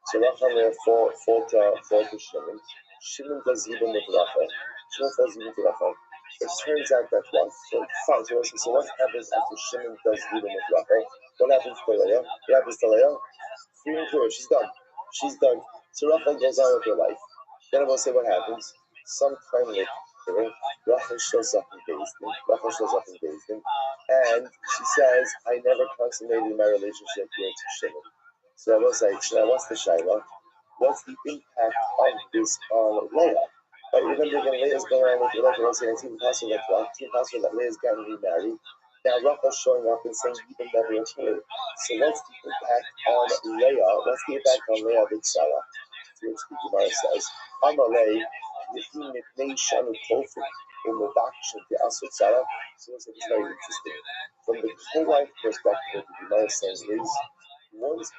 So Rachel and Leah fought to Shimon. Shimon does Yibam with Rachel. It turns out that what? So fine. So what happens after Shimon does Yibam with Rachel? What happens to Leah? Free and clear. She's done. So Rachel goes on with her life. Then I will say what happens. Sometime later, Rachel shows up in Beis Din, and she says, I never consummated my relationship with Shimon. So I will say, what's the Shaila? What's the impact of this on Leah? But remember, again, Leah's going on with Rachel, and it's impossible that Leah's gotten remarried. Now Rachel's showing up and saying, even never occurred. So what's the impact on Leah? What's the impact on Leah with Sarah? Which the Gemara says, Amalei, Yehim Mipnei Shanu Kofik, Umubakishan to Asut Sarah. So it's very interesting. From the co-wife perspective, the Gemara is saying is, once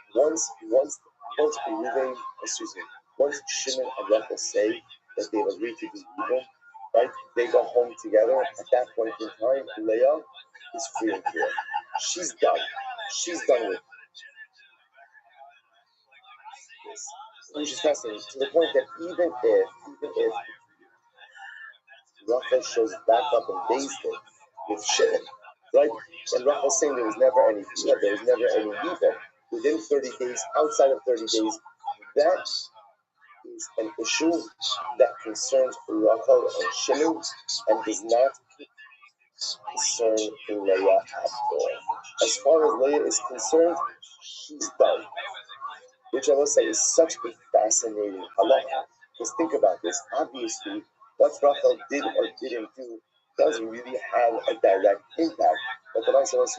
Shimon and Rachel say that they've agreed to do evil, right? They go home together. At that point in time, Leah is free and clear. She's done with this. Which is fascinating to the point that even if Rachel shows back up in Beis Din with Shimon, right? And Rachel saying there was never any evil. Within 30 days, outside of 30 days, that is an issue that concerns Rachel and Shimon and does not concern Leah at all. As far as Leah is concerned, she's done. Which I will say is such a fascinating halacha. Because think about this. Obviously, what Rachel did or didn't do doesn't really have a direct impact. But the Bible says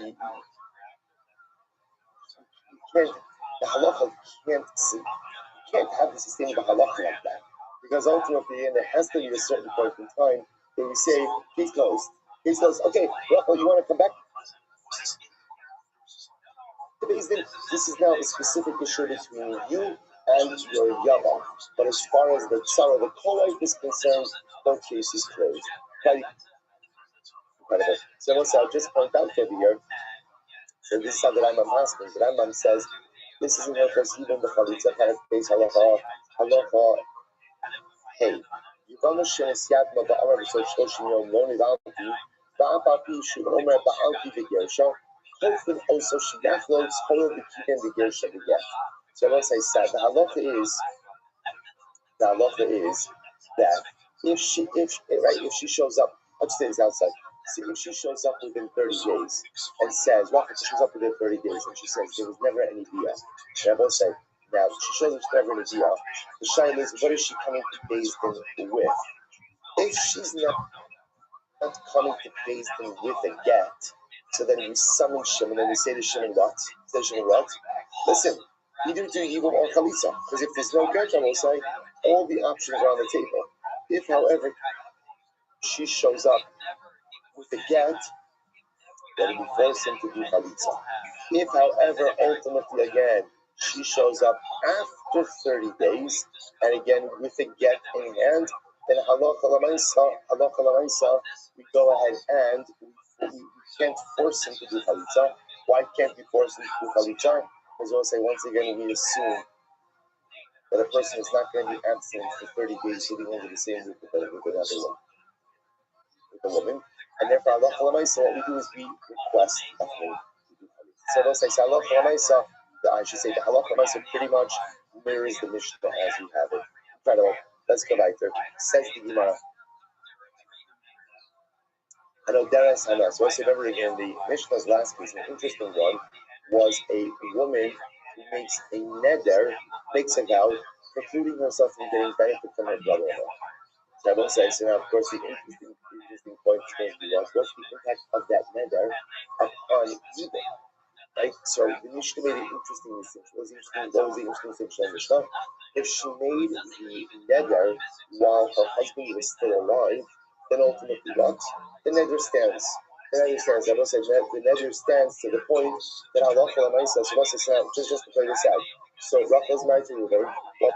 the halacha can't have the sustainable halacha like that. Because ultimately, and there has to be a certain point in time where we say, case closed. Okay, Rachel, you want to come back? This is now a specific issue between you and your Yava. But as far as the Tzara, the co-wife is concerned, no case is closed. Incredible. So I'll just point out over here. So this is how the Rambam asking. The Rambam says, this is in reference even the Chalitza kind of case, halacha, hey, Yivama shenes yad ma ba'amar v'sol 30 yom lo nidalti, va'apapi shu omer ba'alti v'gersha, Hofin also sheyachlo tzchol b'kiven the get. So I want to say the halacha is that if she shows up, I'll just say this outside. See, if she shows up within 30 days and says, Rafa shows up within 30 days and she says there was never any bia, and I both say, now she shows there's never any bia. The shayla is, what is she coming to Beis Din with? If she's not coming to Beis Din with a get, so then we summon Shimon and we say to Shimon what? Say Shimon what? Listen, you do evil on Chalitza, because if there's no get, I will say all the options are on the table. If, however, she shows up with a get, then we force him to do Chalitza. If, however, ultimately again she shows up after 30 days, and again with a get in hand, then halacha l'maisa, we go ahead and we can't force him to do Chalitza. Why can't we force him to do Chalitza? Because we'll say once again we assume that a person is not going to be abstinent for 30 days living under the same roof with a woman, and therefore halacha l'maisa, what we do is we request of him to do Chalitza. So they'll say halacha l'maisa, I should say the halacha l'maisa pretty much mirrors the Mishnah as we have it. Incredible. Let's go back there. Says the Gemara. I know Deres Hanas. So I say remember again, the Mishnah's last piece, an interesting one, was a woman who makes a neder, makes a vow, precluding herself from getting benefit from her brother-in-law. So I will say, so now of course the interesting point is going to be what's the impact of that neder upon evil? Right? So the Mishnah made an interesting distinction. What was the interesting distinction of Mishnah? If she made the neder while her husband was still alive, then ultimately what? The neder stands. The neder stands. I will say the neder stands to the point that halacha l'maisa. So let's just to play this out. So Rachel's married to Reuben. What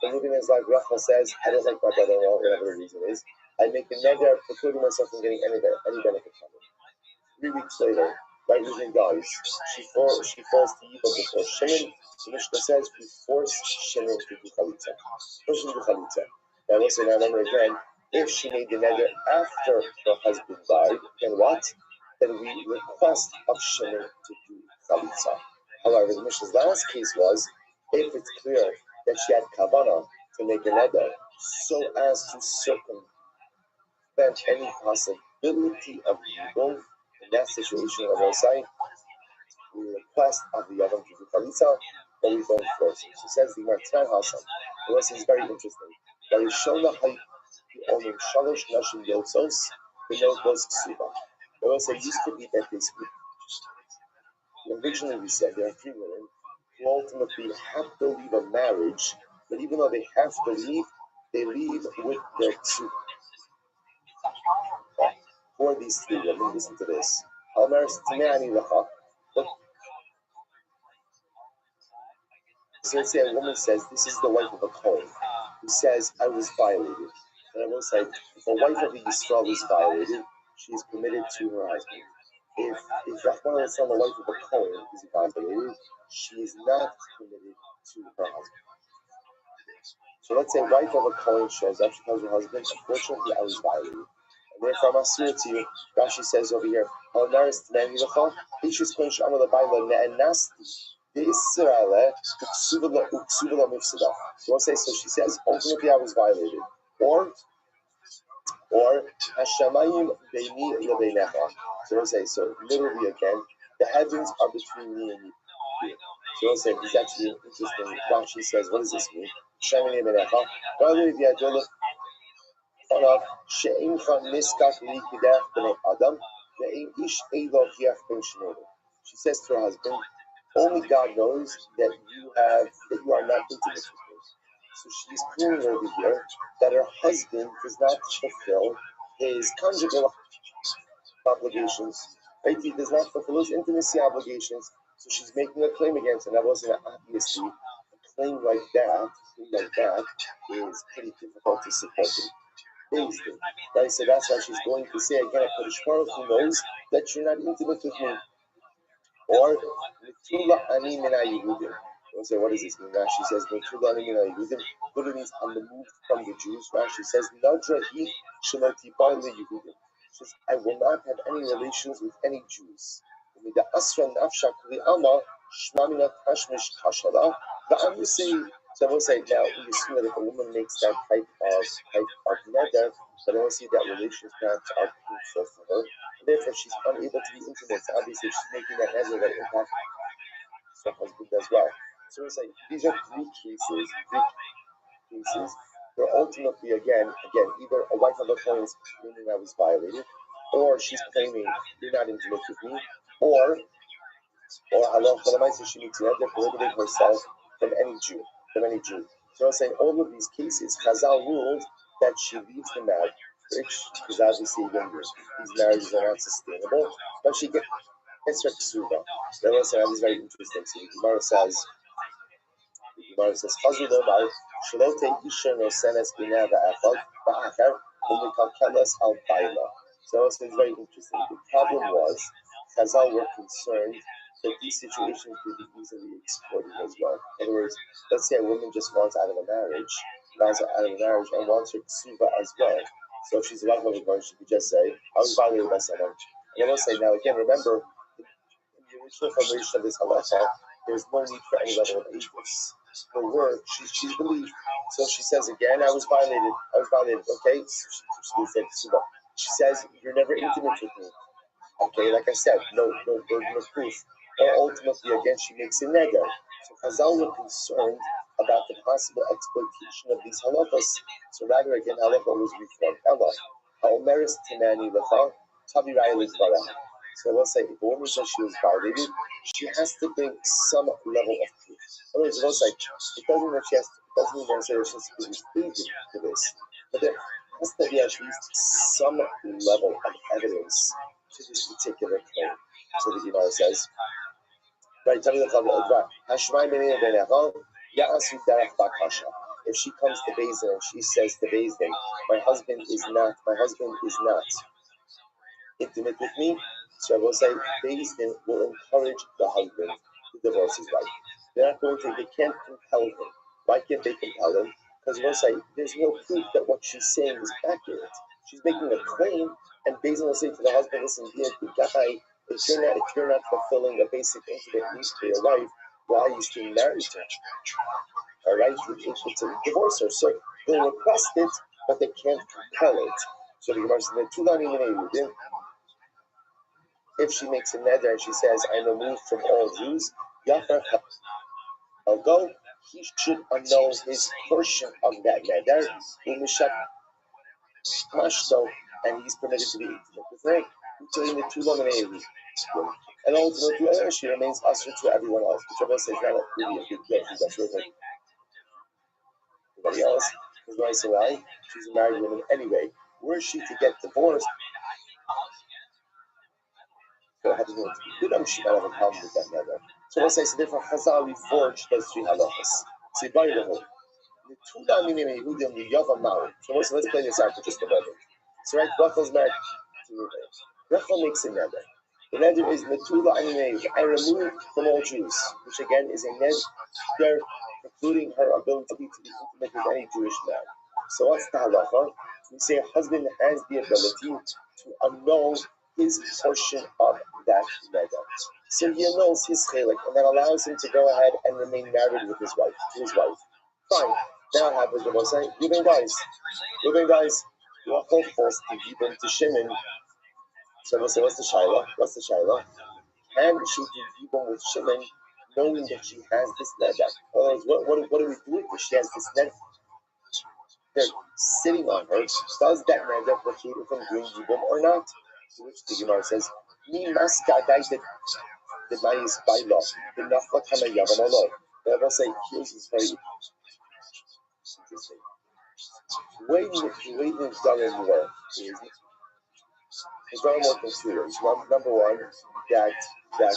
the Reuben is like, Rachel says, I don't like my brother-in-law, whatever the reason is. I make a neder precluding myself from getting any benefit from it. 3 weeks later, right, Reuben dies. She falls to evil before Shimon. The Mishnah says we force Shimon to do chalitza. Force him to do chalitza. Now listen, now remember again, if she made the neder after her husband died, then what? Then we request of Shimon to do chalitza. However, the Mishnah's last case was, if it's clear that she had kavanah to make a neder, so as to circumvent any possibility of evil, in that situation, I will say, we request of the Yavam to do chalitza, but we don't force it. So says the Gemara Tran Hasan. This is very interesting. That is Shona Hay Omen Shalosh Nashim Yotzos, the note was Suba. There was used to be that this originally we said there are 3 women who ultimately have to leave a marriage, but even though they have to leave, they leave with their 2. For these 3 women, listen to this. So let's say a woman says, this is the wife of a Kohen, who says, I was violated. And I will say, if a wife of a Yisrael is violated, she is committed to her husband. If Rahman is the wife of a Kohen is violated, she is not committed to her husband. So let's say wife of a Kohen shows up, she tells her husband, unfortunately I was violated. And therefore I'm asir to you. Rashi says over here, so we'll say, so she says, ultimately I was violated. Or Hashamayim Beini Lebeinecha. So we'll say, so literally again, the heavens are between me and you. So we'll say, this is actually interesting. Rashi says, what does this mean? Hashamayim Beeinecha. Rather, if you had to look, She'imcha Niskak Likidech B'nei Adam, Ve'im Ish Eloh Hiach Ben Shemonu. She says to her husband, only God knows that you are not intimate with me. So she's proving over here that her husband does not fulfill his conjugal obligations. Right? He does not fulfill his intimacy obligations. So she's making a claim against him. That wasn't obviously a claim like that is pretty difficult to support him. Right? So that's why she's going to say again, a Kodesh Baruch Hu knows that you're not intimate with me. Or Mitula Ani Mina Yehudim. So what does this mean? Rashi says Mitula Ani Mina Yehudim. What it means on the move from the Jews. Rashi says Nadra Hi Shemoti Yehudim. Says I will not have any relations with any Jews. mida asra nafsha kli ama shmamina tashmish kashala. The say, so I will say now we assume that if a woman makes that type of neder, but I don't see that relations perhaps are painful for her, and therefore she's unable to be intimate. So obviously she's making that neder that impacts her husband as well. So it's like these are three cases where ultimately again either a wife of a coin is claiming I was violated, or she's claiming you're not intimate with me, or Allah she needs to prohibiting herself from any Jew. So I'm saying all of these cases, Chazal ruled that she leaves the marriage, because obviously when these marriages are not sustainable, but she gets her ksuba. That was very interesting. So the Gemara says, "Chazul Omar, Shalote Isha no senes bina va'achad va'achar u'mikalkeles al baila." So it's very interesting. The problem was, Chazal were concerned that these situations could be easily exploited as well. In other words, let's say a woman just wants out of a marriage, and wants her ksuba as well. So if she's a wife of a girl, she could just say, "I was violated by someone." And I will say, now again, remember, in the original formulation of this halacha, there's no need for any level of aegis. Her word, she's believed. So she says again, I was violated. Okay, she says, you're never intimate with me. Okay, like I said, no burden of proof. Or ultimately, again, she makes a neder. So Chazal were concerned about the possible exploitation of these halachas. So rather, again, halacha was reformed. Ella, ha'omeris tinani lecha, tabi ra'elik bara. So let's say if a woman says she was violated, she has to bring some level of proof. In other words, let's say it doesn't mean that she has to, it doesn't mean that she has to be pleaded to this, but there has to be at least some level of evidence to this particular claim. So the Gemara says, right, if she comes to Beis Din and she says to Beis Din, my husband is not intimate with me, so I will say Beis Din will encourage the husband to divorce his wife. They can't compel him. Why can't they compel him? Because we'll say there's no proof that what she's saying is accurate. She's making a claim, and Beis Din will say to the husband, listen, dear guy, if you're not fulfilling a basic intimate need for your wife, why are you still married to her? All right, it's a divorce her. So they'll request it, but they can't compel it. So the Gemara says, if she makes a neder and she says, I'm removed from all Jews, although he should annul his portion of that neder, and he's permitted to be intimate with her, and ultimately she remains usher to everyone else, which I will say is not really a big deal. That's really like everybody else. Because when I say, well, she's a married woman anyway. Were she to get divorced, so how does it good? She might have a problem with that matter. So let's say it's a different Chazal reforged those three halachas. See, by the way, so let's play this out for just a moment. So right, Rachel's married to Reuben. Rachel makes a neder. The neder is Metula Animev, I removed from all Jews, which again is a neder precluding her ability to be intimate with any Jewish man. So what's the halacha? We say a husband has the ability to annul his portion of that neder. So he annuls his chelik, and that allows him to go ahead and remain married with his wife, Fine. Now what happens to Moshe? Reuben dies. Rachel falls to Yibum to Shimon. So we'll say, what's the shaila? Can she do Yibum with Shimon, knowing that she has this neder? What do we do if she has this neder? They're sitting on her. Does that neder preclude her from doing Yibum or not? To which the Gemara says, Mi maska daite the mayis by law. The nafla kama yavan olor. But I will say, here's this very interesting. The way the Zohar work is Zohar more considers. Number one, that the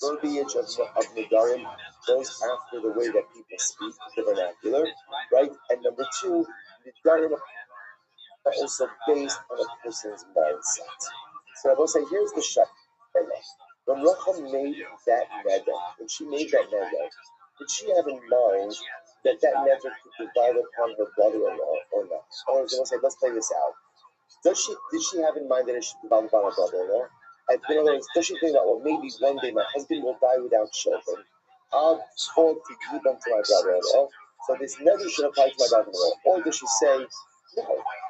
verbiage of Nadarim goes after the way that people speak, the vernacular, right? And number two, Nadarim are also based on a person's mindset. So I will say, here's the shot. When Rachel made that neder, did she have in mind that neder could devolve upon her brother-in-law or not? Or I was going to say, let's play this out. Did she have in mind that it should devolve upon her brother-in-law? And in other words, does she think that, well, maybe one day my husband will die without children. I'll talk to Yibam to my brother-in-law, so this never should apply to my brother-in-law. Or does she say, no,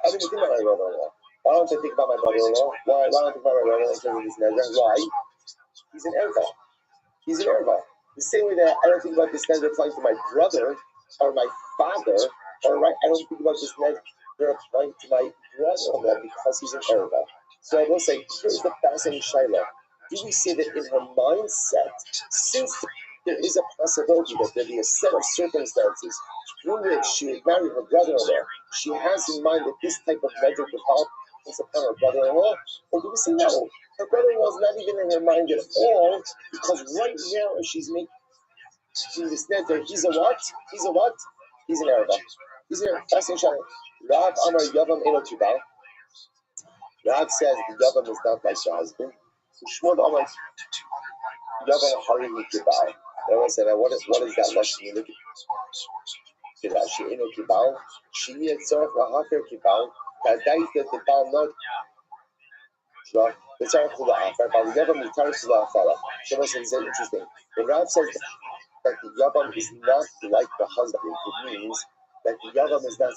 I didn't think about my brother-in-law. Why don't I think about my brother-in-law? Why don't I think about my brother-in-law in terms of this never? Why? He's an erva. He's an erva. The same way that I don't think about this never applying to my brother or my father, or right, I don't think about this never applying to my brother-in-law because he's an erva. So I will say, here's the fascinating shaila. Do we say that in her mindset, since there is a possibility that there be a set of circumstances through which she would marry her brother-in-law, she has in mind that this type of measure could help upon her brother-in-law? Or do we say no? Her brother-in-law is not even in her mind at all, because right now, as she's making this nether, he's a what? He's a what? He's an Arab. He's a fascinating shaila. Rav Amar Yavam Eno Kibal. Rav says the Yavam is not like the husband. Shmuel Amar Yavam Harim Kibal. Everyone said, what is that lesson? You look at that. She Eno Kibal. She Yitzorach Lahafer Kibal. Kadait that the Bal not the Tzarech Hula Afar. Bal Yavam Mitar Hula Afara. Everyone said, it's interesting. The Rav says that the Yavam is not like the husband. It means that the Yavam is not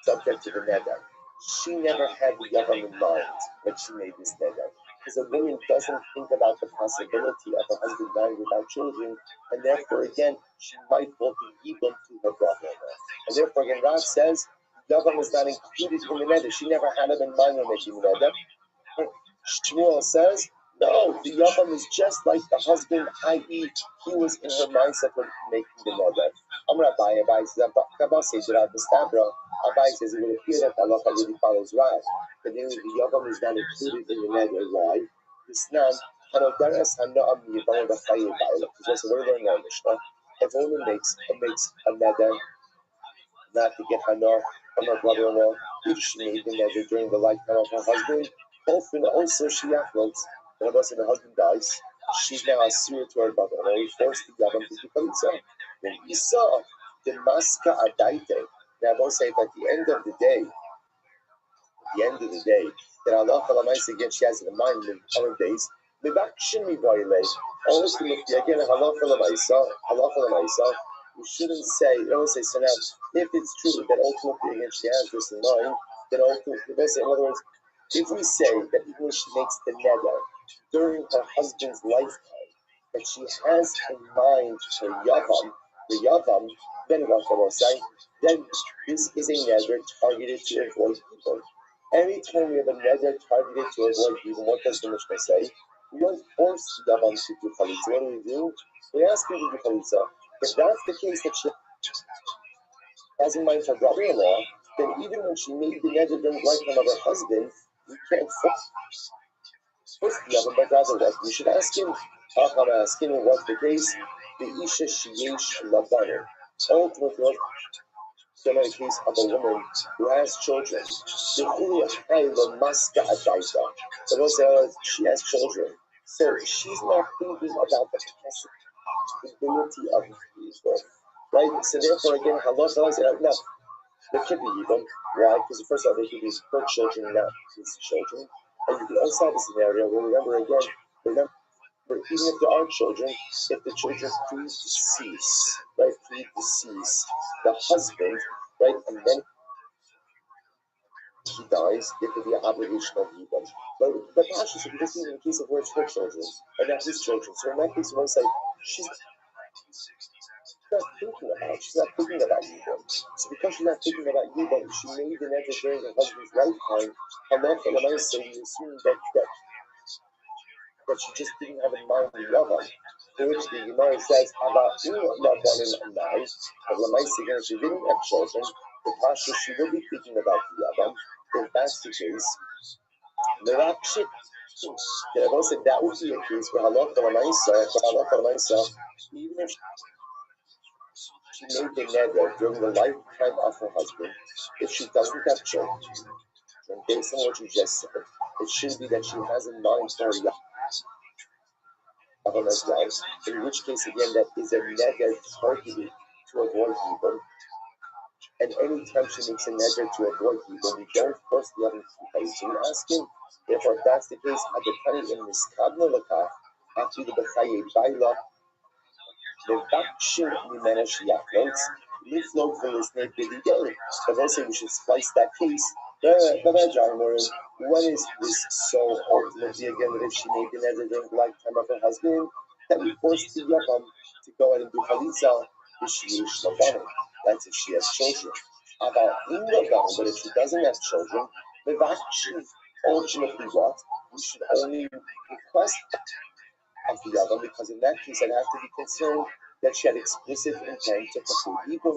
subject to the neder. She never had the Yavam in mind when she made this neder. Because a woman doesn't think about the possibility of her husband dying without children, and therefore, again, she might fall to Yibam to her brother-in-law. And therefore, again, Rav says, Yavam is not included in the neder. She never had him in mind when making the neder. Shmuel says, no, the Yavam is just like the husband, i.e., he was in her mindset when making the neder. Abai says, Abai says, Abai says, it would appear that Allah really follows Rav. But then the Yavam is not included in the neder. Why? Islam, Hanodaras Hanoam Yibam B'Chayi Ba'ila. Because we're learning our Mishnah. If a woman makes a neder not to get Hana from her brother-in-law, if she made the neder during the lifetime of her husband, often also she afloats. When the husband dies, she's now assured to her brother-in-law. We forced the Yavam to become Isa. When Isa, the Maska Adaite, now I will say that at the end of the day, that Allah again, she has in mind in other days, ultimately, again, we shouldn't say, so now, if it's true that ultimately, again, she has this in mind, then ultimately, in other words, if we say that even when she makes the neder during her husband's lifetime, that she has in mind her the Yavam, then what I will say, then this is a neder targeted to avoid people. Anytime we have a neder targeted to avoid people, what does the Mishnah say? We don't force the Yavam to do chalitza. What do? We ask him to do chalitza. If that's the case that she has in mind her brother-in-law, then even when she made the neder during the lifetime of her husband, we can't force the Yavam, but rather what? We should ask him. I'm asking him what's the case. The Isha Sheyesh Labaner. Ultimately, so in the case of a woman who has children, the will say she has children. So she's not thinking about the possibility of people. Right? So therefore again, halacha is no, there could be even. Why? Because first of all, they could be her children, not his children. And you can also have a scenario where remember, even if there are children, if the children predecease, right, the husband, right, and then he dies, there could be an obligation of Yibam. But Pasha should be just in the case of where it's her children, and not his children. So in that case, you want to say, she's not thinking about Yibam. So because she's not thinking about Yibam, she made the neder during her husband's lifetime, and therefore, the so we assume that she just didn't have in mind the Yavam. To which the Gemara says, about Labanim and Nai, of Lamaisa, she didn't have children, the Pasha, she will be thinking about the Yavam. If that's the case, the Rakshit, that I've also that would be a case where Halakha Lamaisa, even if she made the neder during the lifetime of her husband, if she doesn't have children, based on what you just said, it should be that she has in mind for Yavam as well. In which case, again, that is a neder targeted to avoid people. And anytime she makes a neder to avoid evil, we don't force the other to be. So we ask him, therefore, if that's the case, Adekani in Miskadna Lakah, after the Bechaye Baila, מבקשים ממנה שיחלוץ, לפלוט ולסנה בליגל. But also we should splice that case. When is this so ultimately again that if she made the neder during the lifetime of her husband, that we force the Yabam to go out and do Chalitza, is she Shlabanim? That's if she has children. About Ingabanim, but if she doesn't have children, ultimately what? We should only request of the other, because in that case I'd have to be concerned that she had explicit intent to fulfill evil.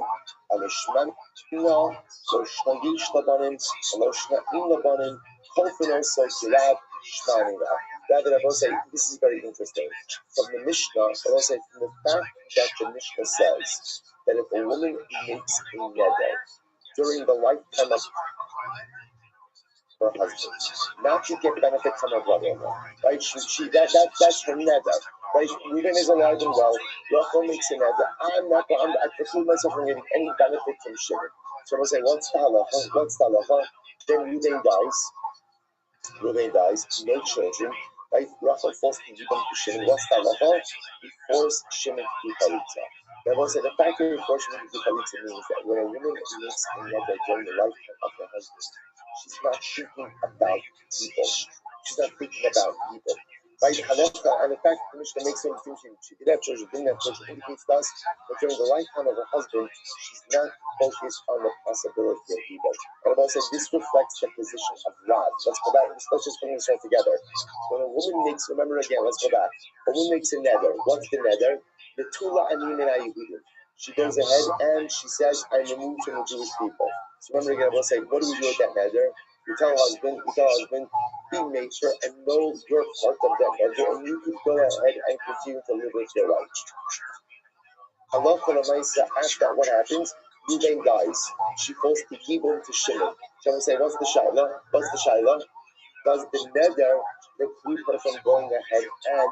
Alishman, no, Loshna Yish Labanim, Loshna In Labanim, Kofin also Kirab, Shmanina. Rather, I will say, this is very interesting. From the Mishnah, I will say, from the fact that the Mishnah says that if a woman makes a neder during the lifetime of her husband, not to get benefit from her brother-in-law, right? That's her neder, right? Reuben is alive and well. Rachel makes a neder. I preclude myself from getting any benefit from Shimon. So we'll say, what's the halacha? What's the halacha? Then Reuben dies, no children, right? Rachel falls to Yibam to Shimon. What's the halacha? He forced Shimon to do chalitza. Then we'll say, the fact that he forced Shimon to do chalitza means that when a woman makes a neder during the lifetime of her husband, she's not thinking about evil. She's not thinking about evil. Right? Halacha, and in fact, the Mishnah makes some distinction. She did have children, didn't have children, indicates to us that during the lifetime of her husband, she's not focused on the possibility of evil. And I'll say this reflects the position of Rad. Let's go back. Let's just bring this all together. When a woman makes, remember again, let's go back. A woman makes a neder. What's the neder? The Tula Anim and Ayehudim. She goes ahead and she says, I'm removed from the Jewish people. So remember again, we'll say, what do we do with that neder? You tell husband, be nature and know you're part of that neder, and you can go ahead and continue to live with your life. Halacha l'maisa, after that, what happens? Reuben dies. She falls to Yibum to Shimon. Shall we say, what's the shaila? What's the shaila? Does the neder preclude her from going ahead and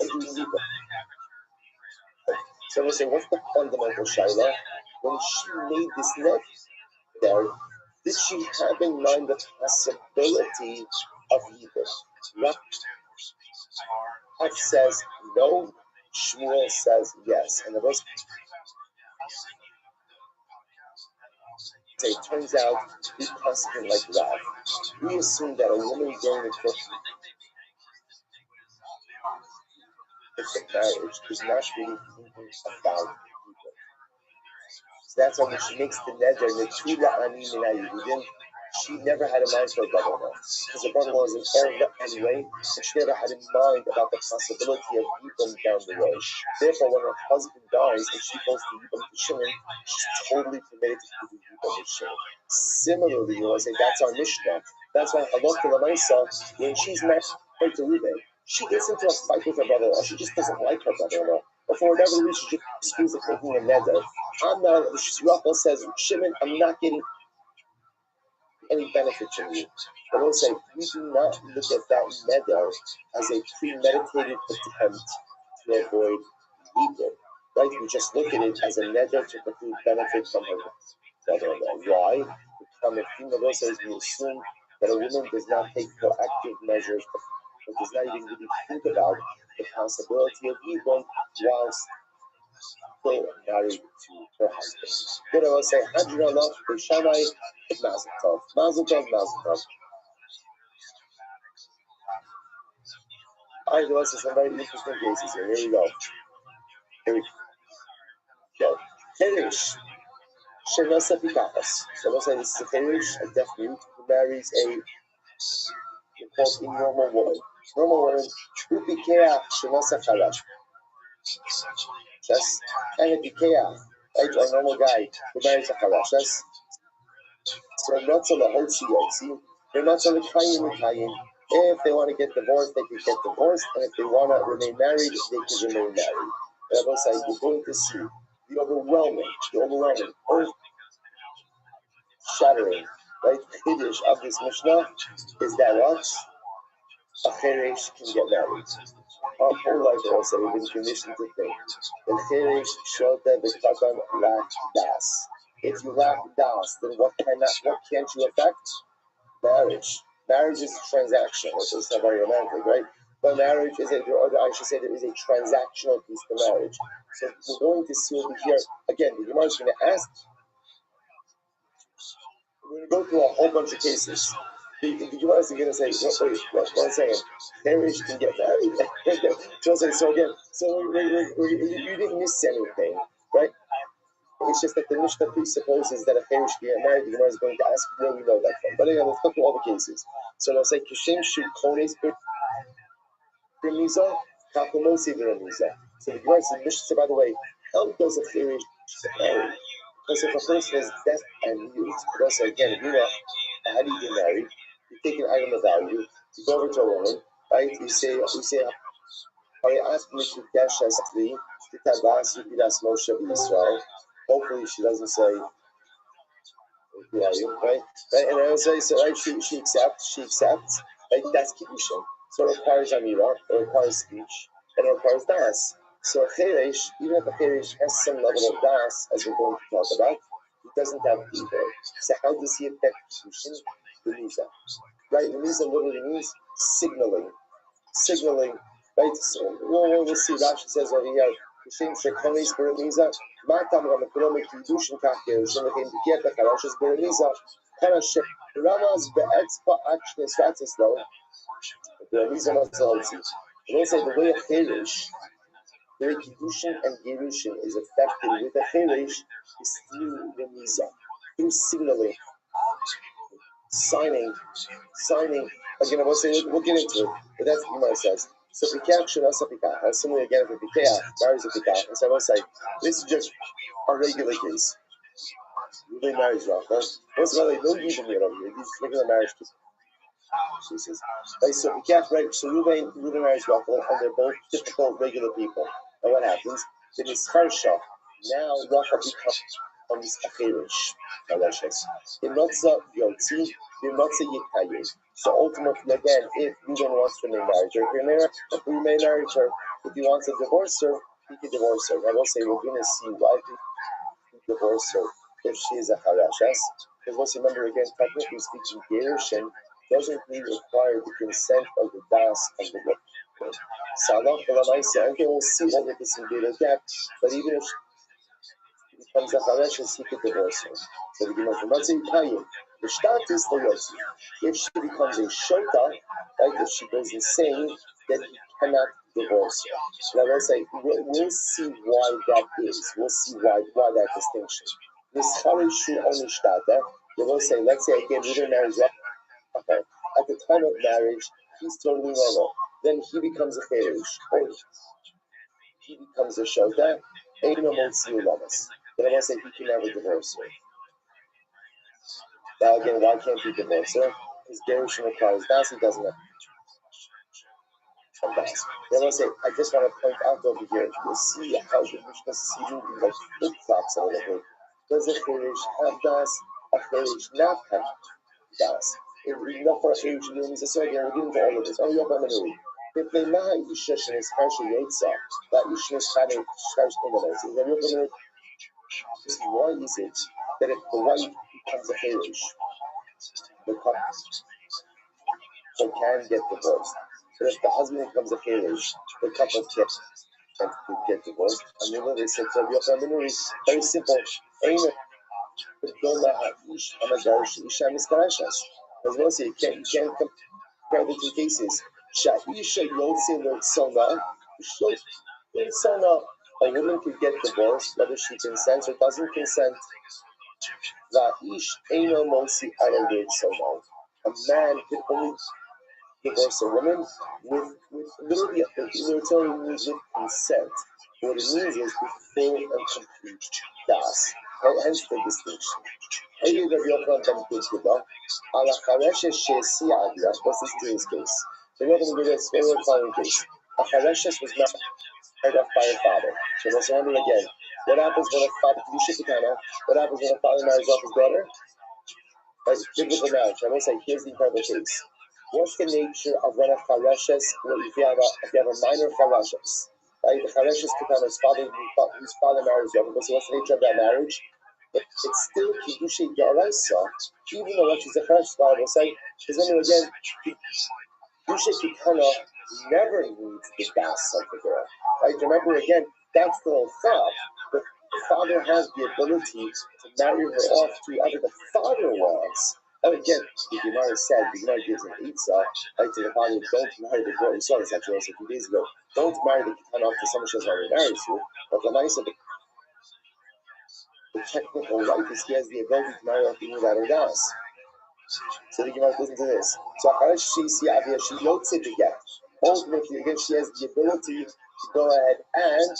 doing evil? So we say, what's the fundamental shaila? When she made this neder, did she have in mind the possibility of evil? Rav says no, Shmuel says yes. And the most it turns out we constantly like Rav. We assume that a woman during the course of marriage is not really thinking about evil. So that's why when she makes the neder, Netula Ani Mina Yehudim, she never had in mind for her brother-in-law. Because her brother-in-law is an Arab anyway, and she never had in mind about the possibility of Yibam down the road. Therefore, when her husband dies and she goes to Yibam to Shimon, she's totally committed to do Yibam to Shimon. Similarly, you want to say that's our Mishnah. That's why Halacha L'maisa, when she's married to Reuben, she gets into a fight with her brother-in-law. She just doesn't like her brother-in-law. Or for whatever reason, she just feels like making a neder. Rachel says, Shimon, I'm not getting any benefit from you. But we'll say, we do not look at that neder as a premeditated attempt to avoid evil. Right? We just look at it as a neder to preclude benefit from her brother-in-law. Why? Because the female says we assume that a woman does not take proactive measures, but does not even really think about the possibility of evil whilst still married to her husband. Good, I will say, Hadranallah, Beishamai, Mazel Tov. Mazel Tov, Mazel Tov. Alright, there was some very interesting cases here. Here we go. Cherish. Shenasa Pikachas. So we'll say this is a Cherish, a deaf mute, who marries a normal woman. Normal woman, Upikea Shenasa Chalash. Yes, and a Pikea, right, a normal guy who marries a Chalash. Yes. So not so the Hotzi Yotzi, they're not so the Kayin. If they want to get divorced, they can get divorced, and if they want to remain married, they can remain married. And I will say, you're going to see the overwhelming, earth-shattering, right, Kiddush of this Mishnah is that what? A Cheresh can get married. Our whole life also we've been conditioned to think the Cheresh Shota B'Katan Lach Das. If you lack das, then what can't you affect? Marriage. Marriage is transactional. It's not very romantic, right? But marriage is or I should say there is a transactional piece to marriage. So we're going to see over here, again, the Gemara is going to ask, we're going to go through a whole bunch of cases. The Gemara is going to say, wait, one second, marriage can get married. So again, you didn't miss anything, right? It's just that the Mishnah presupposes that a Cherish can get married. The Gemara is going to ask where we know that from. But again, let's go through all the cases. So they'll say, Kishem should kones Bermiza, Kakumosi Bermiza. So the Gemara says, Mishnah, by the way, how does a Cherish get married? Because if a person is deaf and mute, but also again, if you know how do you get married, you take an item of value, you go over to a woman, right? You say, I asked Mishnah Kesha Stri, Titabas, Yukidas Moshe Israel. Hopefully she doesn't say, right? And I was say, so right, she accepts, right? That's Kiddushin. So it requires Amira, it requires speech, and it requires Das. So a Cheresh, even if a Cheresh has some level of Das, as we're going to talk about, he doesn't have either. So how does he affect Kiddushin? Remiza. Right? Remiza literally means signaling, right? So we'll see. Rashi says over here, Kishem Shekonis Beremiza, Matam Ramakrome Kiddushin Kaker, Shemachem Dikieta Karashas Beremiza, Karash Ramas Be'etzpa Akshne Stratislo, Beremiza Matzalzi. And they say the way of Cherish, the way Kiddushin and Gerushin is affected with a Cherish is through Remiza, through signaling, signing. Again, I will say we'll get into it, but that's what Gemara says. So Pikach should also Pikach. Similarly again for Pikach, marries a Pikach. And so I will say, this is just a regular case. Ruben marries Rachel. Most of all, no even here over here. These regular marriage cases. Right, so Pikach, right? So Ruben marries Rachel, and they're both typical regular people. And what happens? Then is Harsha. Now Rachel becomes a Cherish. Imrotza Yotzi, Imrotza Yikayin. So ultimately, again, if Ruben wants to remain married, if we may marry her, if he wants to divorce her, he can divorce her. I will say we're going to see why he divorce her if she is a Harashas. Because let's remember again, technically speaking, Gerushin doesn't really require the consent of the Das of the woman. Salah Kalamaisa, okay, we'll see all of this in greater depth, but even if she becomes a Harashas, he could divorce her. So the Gemara from Yikayin. The start is the Yotzi. If she becomes a Shota, right, if she goes insane, then he cannot divorce her. Now, let's say, we'll see why that is. We'll see why that distinction. This Charishu only Shtata, they will say, let's say again, Ruben marries Rachel. At the time of marriage, he's totally normal. Then he becomes a Cherish, or he becomes a Shota, Eino Motzi Ulamas. Then I will say, he can never divorce her. Now again, why can't he divorce her? Because Gerushin requires Das, he doesn't have Das. Then I'll say, I just want to point out over here, you'll see how the Mishnah seemingly like flip-flops a little bit. Does a Cherish have Das? A Cherish not have Das? If we know for a Cherish, we need to say again, we're getting to all of this. Oh, you're going to if they maha Isha Shenes Harsha Yotza, that Isha Shenes Harsha Yotza, why is it that if the wife becomes a Cherish, the couple can get divorced? But if the husband becomes a Cherish, the couple can't get divorced. I mean, they said, very simple. As well as you can't compare the two cases. A woman could get divorced whether she consents or doesn't consent. A man could only divorce a woman with literally with consent. What it means is with full and complete das. Hence the distinction. What's this today's case? So we're going to do this very following case. A Chareshes was married off by her father. So let's remember again. What happens when a father, what happens when a father marries off his daughter? Right, biblical marriage. I will say, here's the incredible case. What's the nature of when a Chareshes, if you have a minor Chareshes? Right, the Chareshes Ketana, his father marries off. What's the nature of that marriage? it's still Kiddushay Daraisa, even though she's a fresh Bible say, because then again, Kiddushay Kitana never needs the gas of the girl. Right? Remember again, that's the whole thought. The father has the ability to marry her off to whoever the father wants. And again, the Gemara said, the Gemara gives an Eitzah, right, to the father, don't marry the girl. We saw this actually also 2 days ago. Don't marry the Kitana off to someone she has already married to. But the nice of the technical right is he has the ability to marry off even without her das. So the Gemara listen to this. So she notes it to get. Ultimately, again, she has the ability to go ahead and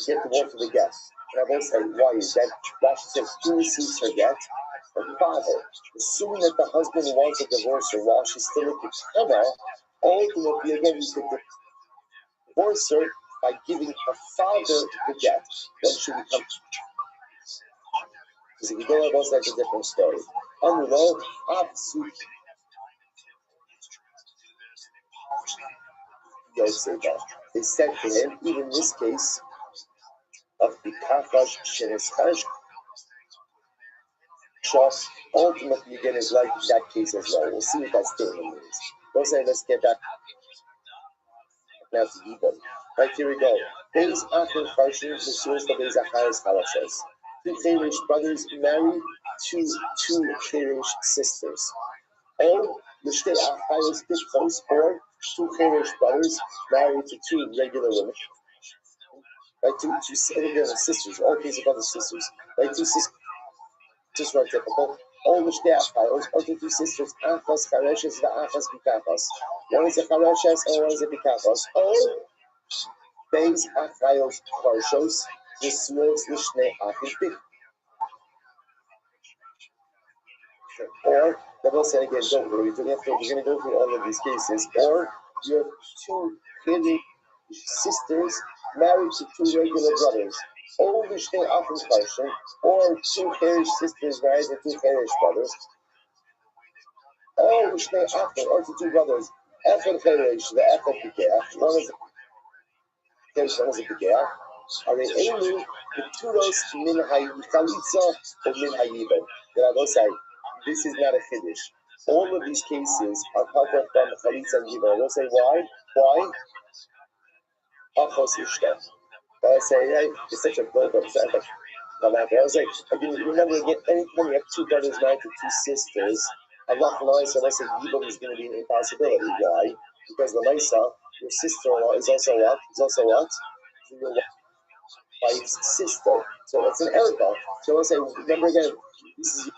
get the word for the get. And I will say, why is that? Rashi says, who receives her get? Her father. Assuming that the husband wants to divorce her while she's still a Ketana, ultimately, again, he could divorce her by giving her father the get. Then she becomes. Because if you go about that's a different story. Anulo, Absu, Yoseba. They said to him, even in this case, of the Kafash Sheneskash, ultimately again is like that case as well. We'll see what that statement means. We'll say, let's get back now to Yibam. Right, here we go. Beis Achim Charshin, the source of Beis Achayos Halashos. 2 Cherish brothers married to 2 Cherish sisters. Or the Shtei Achayos Bikos, or 2 Cherish brothers married to 2 regular women. Right, two sisters, all cases of other sisters. Right, 2 sisters are typical. All the Shtei Achayos, or 2 sisters, Achas Chareshes, the Achas Bikafas. One is a Chareshes, and one is a Bikafas. Or Beis Achayos Charshos, the source the Shnei Achim Bikos. Or, the will say again, don't worry, we're going to go through all of these cases. Or, you have 2 Cherish sisters married to 2 regular brothers. Or, the Shnei Achim Charshin, or 2 Cherish sisters married to 2 Cherish brothers. Or, the Shnei Achim, or to 2 brothers. Echad Cherish, the Echad Pikeach, one is a Cherish, one is a Pikeach. Are they elu, the Turos min Chalitza, or min Hayiben? Then I will say, this is not a Kiddush. All of these cases are cut off from Chalitza and Yiben. I will say why? Why? Achos Ishtem. I say, hey, it's such a build-up. I was like, remember again, anytime you have 2 brothers married to 2 sisters, Allah Khalai, so I say Yiben is going to be an impossibility. Why? Because the Maisa, your sister-in-law, is also what? Your wife's sister. So it's an Erica. So I say, remember again, this is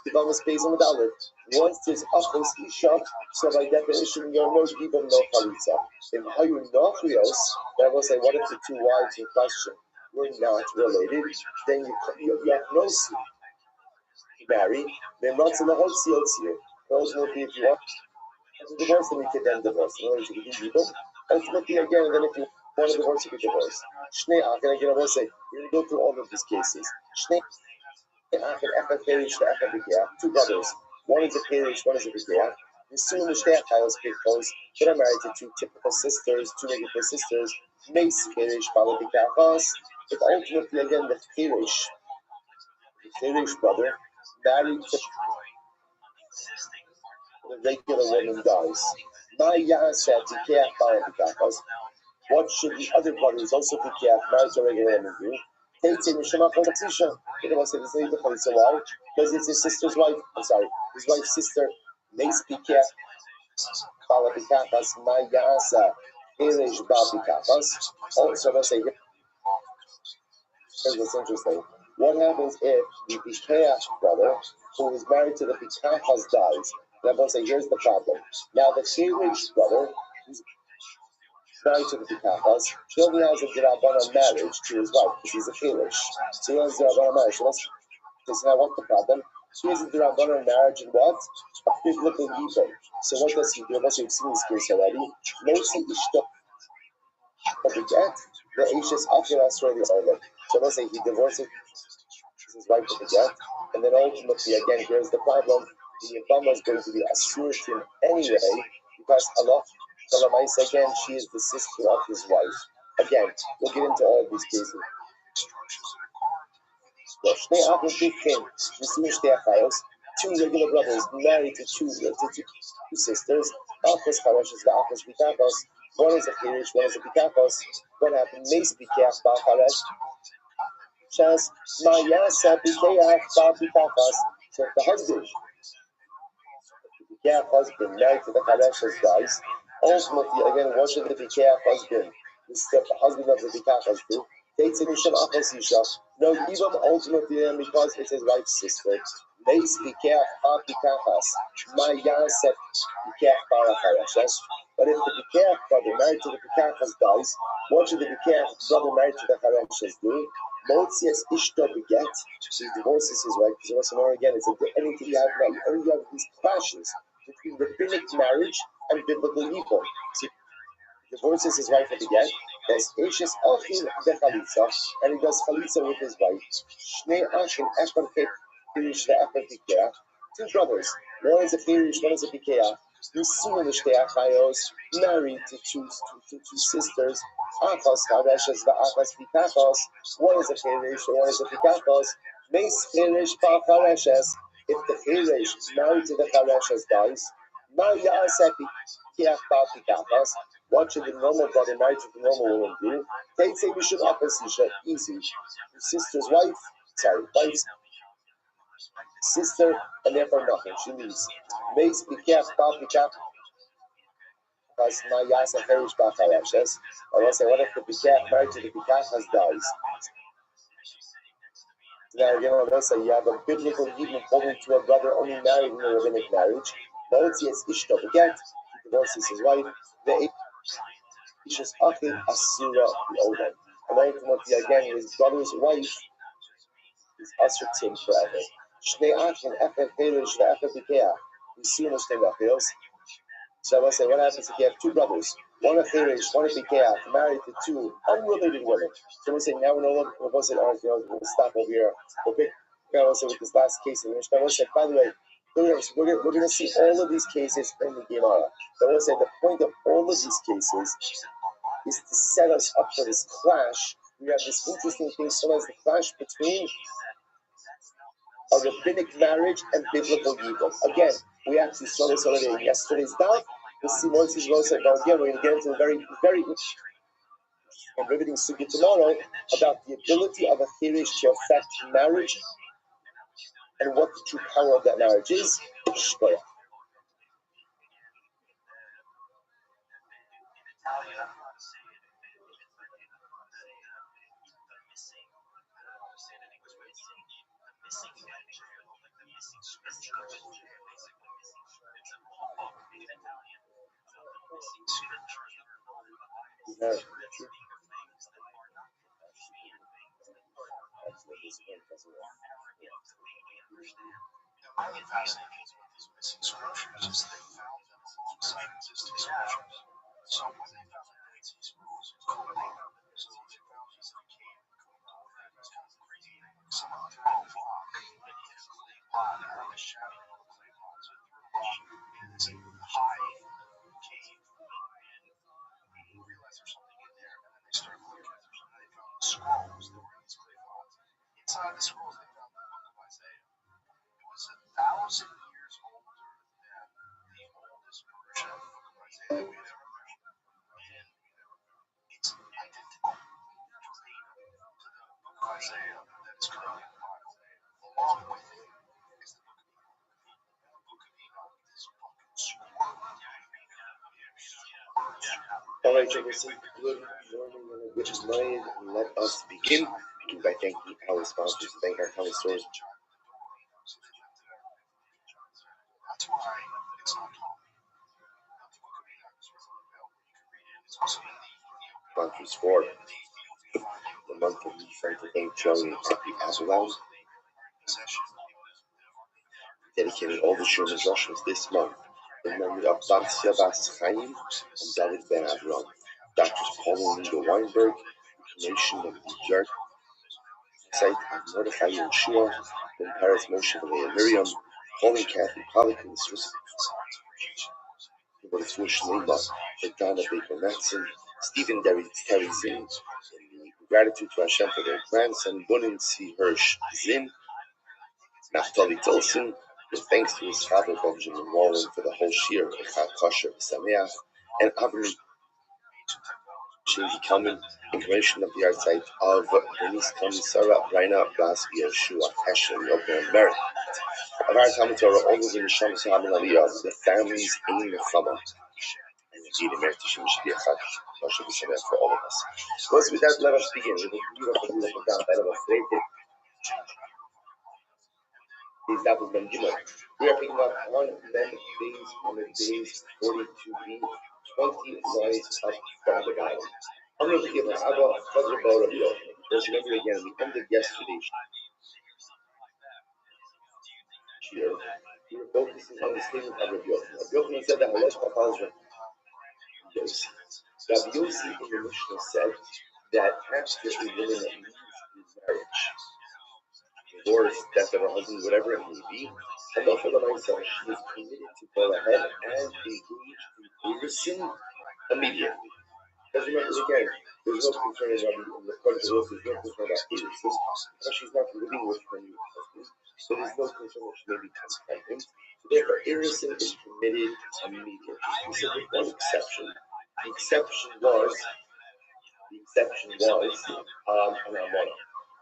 Devamas based on the Dalit. Once there's Achos Isha, so by definition, you're no Yiben, no Chalitza. In Hayu Nochios, then I will say, what if the 2 wives in question were not related? Then you have no seed to marry. Then not in the whole sealed here. Ultimately, if you want to divorce, then you can then divorce. In order to get Yiben, ultimately, again, then if you want to divorce, you can divorce. Shnei Achim, again, I will say, we're going to go through all of these cases. Shnei 2 brothers. One is a Pirish, one is a Bikiyah. You soon the Shtei Achayos Bikos, that are married to 2 typical sisters, 2 regular sisters, Mace Pirish, Bala Bikafas. But ultimately, again, the Pirish brother, married to the regular woman dies. Maya said to Bikiyah, Bala Bikafas. What should the other brothers also Bikiyah, married to a regular woman do? They say Mishama Chatzisha. They don't say this either. So why? Because it's his sister's wife. I'm sorry, his wife's sister. Mace Pikeh, Bala Bikafas, Mayasa, Elish Bal Bikafas. Also, let's say here's what's interesting. What happens if the Bikeh brother, who is married to the Bikafas, dies? And I'm going to say, here's the problem. Now, the Elish brother, who's married to the Bikafas, he only has a Dirabana marriage to his wife because he's a Elish. So he has a Dirabana marriage. So let's say, now what's the problem? He has a Dirabana marriage and what? A biblical Yiben. So what does he do? Unless you've seen this case already. Mostly Ishto Beget, the Ashes Akiras for the Oilet. So let's say he divorces his wife with Beget, and then ultimately, again, here's the problem. The Yabama is going to be assured to him anyway, because Allah, again, she is the sister of his wife. Again, we'll get into all of these cases. Shnei Achim Bivchem, two regular brothers married to two sisters. Achos Chareshes v'Achos Bikachos. One is a Chirish, one is a Bikachos. What happened? Meis Bikach Bal Charesh. Shas Mayasa Bikeach Bal Bikachos. So if the husband married to the Chareshes dies, ultimately, again, what should the Bikeach husband, the husband of the Bikachos do? Takes Misham Achos Isha. No, even ultimately, because it's his wife's sister. Meis Bikeach Bal Bikachos. Mayasa Bikeach Bal Chareshes. But if the Bikeach brother married to the Bikachos dies, what should the Bikeach brother married to the Chareshes do? Motzias Ishto beget. He divorces his wife. Because once more again, it's anything you have these clashes between rabbinic marriage and biblical evil. So he divorces his wife at beget. There's Eishes Achim Bechalitza, and he does Chalitza with his wife. Shnei Achim Echad Chirish ve'Echad Bikeach. Two brothers. One is a Chirish, one is a Bikeach. Nisuin Shtei Achayos, married to two sisters. Achos Chareshes va'Achos Bikachos. One is a Chirish and one is a Bikachos. Meis Chirish ba Chareshes. If the Chirish married to the Chareshes dies, Ma Ya'aseh Bikeach ba Bikachos. What should the normal brother married to the normal woman do? They say we should opposite easy. Your sister's wife's sister, and therefore nothing. She leaves. Meis Bikeach ba Bikachos. Because my Yasa Herish Bachareshes, or else what if the Bikach married to the Bikachas dies? Now again, on this, you have a biblical Yidden holding to a brother only married in a rabbinic marriage. Motzias Ishto beget, he divorces his wife. The Ishas Achim Asura Odom. And ultimately, again, his brother's wife is Asur Tim forever. Shnei Achim Echad Herish ve'Echad Bikeach. We see in the Shnei Achilles. So I say, what happens if you have two brothers, one a Chirish, one a Bikeach, married to two unrelated women? So we say, now we're no longer going to say, all right, we'll stop over here. We'll pick also with this last case in the Mishnah. Say, by the way, we're going to see all of these cases in the Gemara. So I want to say, the point of all of these cases is to set us up for this clash. We have this interesting thing, sometimes the clash between a rabbinic marriage and biblical evil. Again, we actually saw this already in yesterday's daf. We'll see once he's going to go again. We're going to get into a very, very riveting sugya tomorrow about the ability of a chirish to affect marriage and what the true power of that marriage is. Shkoyah. All right, checkers, good morning, which is mine. Let us begin by thanking our sponsors, thank our county stores. Sponsors for the month of December to thank Joey and Happy Avalon. Dedicating all the Sherman's Russians this month in memory of Basia Bas Chaim and David Ben Avram. Doctors Paul and Linda Weinberg, Nation of the Jerk, site of Mordechai Yeshua, Ben Paris Moshe and Miriam, Pauline Kathy Pollock and the Swiss. But it's Wish Lima, for Donna Baker Matson, Stephen Terry Zinn, gratitude to Hashem for their grandson, Bunin C. Hirsch Zin, Naftali Tilson, with thanks to his father, Benjamin Wallen, for the whole shir, Echad Kosher, Sameach, and Avram Shinji Kelman, in commemoration of the art site of Bernice Kelman, Sarah, Raina, Blas, Yeshua, Heshem, Yoga, and Merit. Of our Talmud Torah, all of the Nisham Sahabin Aliyah, the families in Nechama, and indeed, Emer Tishim should be a chag, Moshe B'Shameach for all of us. So with that, let us begin with a beautiful down out of a Freitag. These double Ben Gimel. We are picking up on days 42b, 20 lines up from the Bible. I'm going to give an Abba Chazar Bo Rabbi Yochanan. Because remember again, we ended yesterday's year. We were focusing on the statement of Rabbi Yochanan. Rabbi Yochanan said that halacha follows Rabbi Yossi. Rabbi Yossi in the Mishnah said that after a woman leaves marriage, divorce, death of her husband, whatever it may be, halacha l'maisa, she is permitted to go ahead and engage in erusin immediately. Because remember, again, there's no concern in the Kodesh there's no concern about erusin, because she's not living with her new husband, so there's no concern that she may become pregnant. So therefore, erusin is permitted immediately. We said with one exception. The exception was an almana.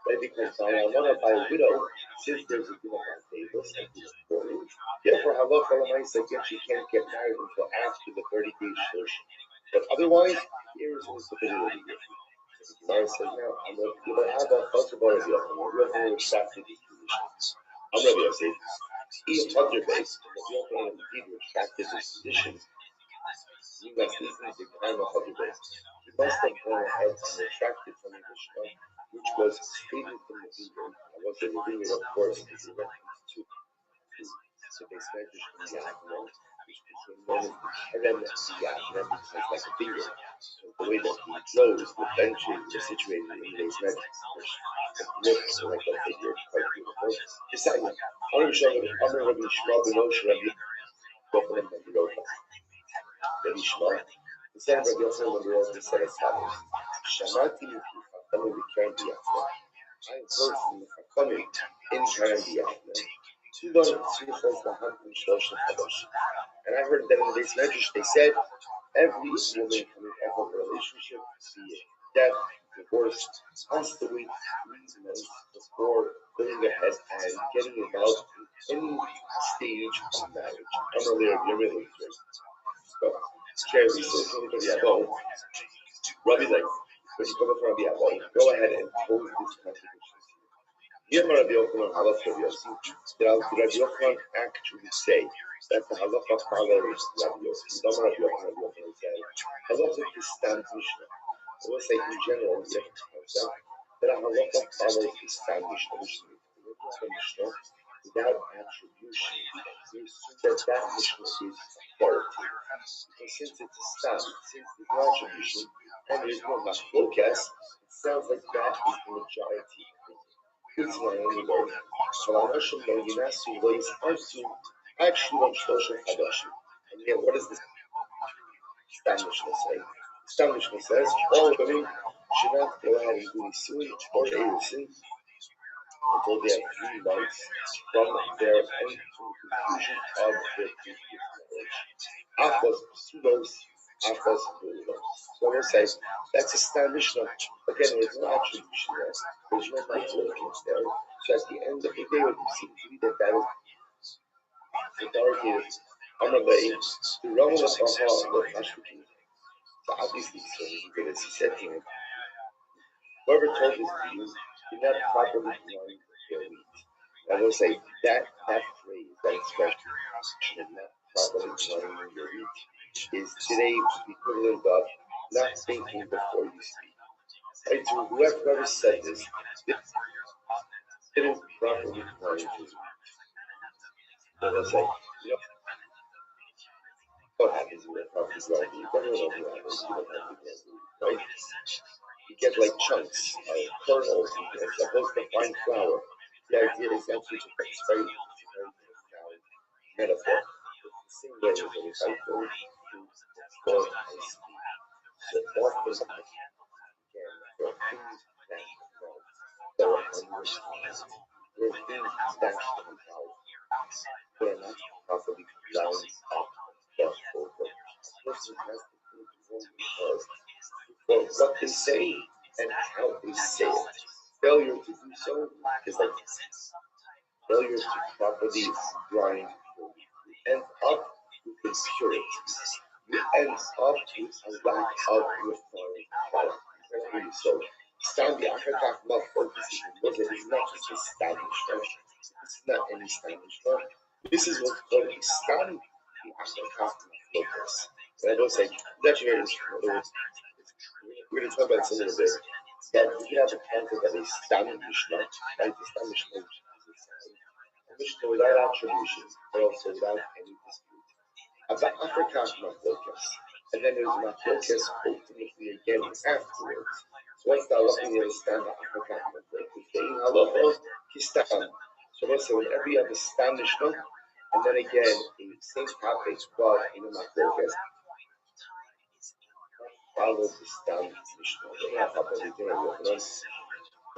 Right? Because by an almana, by a widow, since there's a din of davis and he's important, therefore halacha l'maisa again she can't get married until after the 30 days shloshim. But otherwise, here is the stability. The Gemara says now, I'm going to have a chazar bo Rabbi Yochanan. Rabbi Yochanan retracted these conditions. I'm Rabbi Yosef. He chazar based. Rabbi Yochanan indeed retracted these conditions. He must listen to the time of chazar based. He must have gone ahead and retracted from the Mishnah, which was stated from the Vineyard. I was in the Vineyard, of course, is a reference to the base measures from Yavna, which became known as the Kerem Yavna, because like a vineyard. So the way that he grows, the benches are situated in base measures, which looks like a vineyard, quite beautiful. Beside him, Rabbi Shema ben Moshe, Rabbi Yochanan ben Yerocha. Rabbi Shema, the son of Rabbi Yochanan ben Yerocha, said as follows: Shamati mipi chachamim b'Kerem Yavna. I heard from the chachamim in Kerem Yavna. And I heard that in the base measures they said every woman coming out of a relationship, be it death, divorce, has to wait 3 months before going ahead and getting involved in any stage of marriage. I'm earlier, you're really good. So, Charity says, Rabbi, like, when you come up from Rabbi Abba, go ahead and pose this contradiction. Here, Rabbi Yochanan, halacha Rabbi Yossi, did Rabbi Yochanan actually say that the halacha follows Rabbi Yossi? Rabbi Yochanan said, halacha is stand Mishnah. I will say in general, we have a concept that a halacha follows the stand Mishnah, which means when you have a Mishnah without attribution, you assume that that Mishnah is authoritative. Because since it's a stand, since there's no attribution, and there's no machlokas, it sounds like that is the majority. It's not only word. So Anashim lo Yinasu lo Yisarsu actually on Shloshim Chadashim. And yet, what does this Stam Mishnah say? Stam Mishnah says all women should not go ahead and do Nisuin or Erusin until they have 3 months from their end to the conclusion of their previous marriage. Afos Psulos, Afos Pulos. So we'll say that's a Stam Mishnah. Again, there's no attribution there. There's no micro-lookings there. So at the end of the day, what you see to be that is authoritative. Amrabay, the Roman of Baha, the Hashvikin. So obviously, so because he said to him, whoever told this to you, did not properly grind their wheat. I will say that phrase, that expression, not properly grinding your wheat, is today the equivalent of not thinking before you speak. Right? So whoever said this didn't properly grind his wheat. So they'll say, what happens when you're properly grinding? You don't know what happens. You don't have to get it, right? You get like chunks, kernels, as opposed to fine flour. The idea is actually to very metaphor. The same way as when if I go to store and speak. So often, again, for things There are understands. There are things that come out. They are not properly lined up just over. A person has to think because for what they say and how they say it. Failure to do so is like failure to properly grind. You end up with impurities. You end up with a lack of refined quality. So, stand the African focus is not just a Spanish version. It's not any Spanish version. This is what's called a stand the African focus. And I don't say, that's very interesting. In other words, we're going to talk about this a little bit. That we have a concept of a stand Mishnah, right? The stand Mishnah is a Mishnah without attribution, but also without any dispute. About African focus. And then there's Machlokas ultimately again afterwards. So what's the halacha you understand the African focus? In halacha, kistan. So let's say whenever you have a stand Mishnah, and then again, in the same topic, but in a Machlokas, follow the stand Mishnah. They have up everything I work on.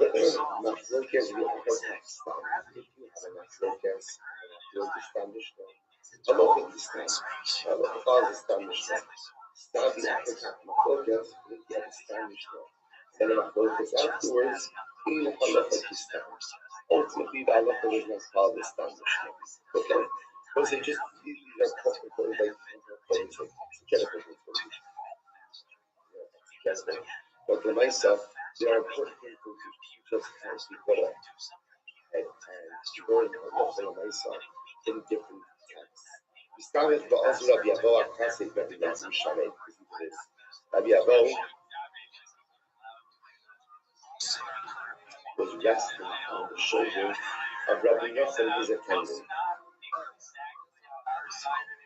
But Machlokas, we have a stand. If you have a Machlokas, you have a stand Mishnah. Halacha kistan. Halacha follows the stand Mishnah. Stand the African Machlokas, if you have a stand Mishnah. And then Machlokas afterwards, in halacha kistan. Ultimately, the halacha is not follow the stand Mishnah. Okay? But they just, these are technical, like, but for myself, there are important things to just as people and learn about myself in different texts. We started the Azra Rabbi Abo, our classic Rabbi Rothschild. Rabbi Abo was resting on the shoulder of Rabbi Rothschild and his attendant.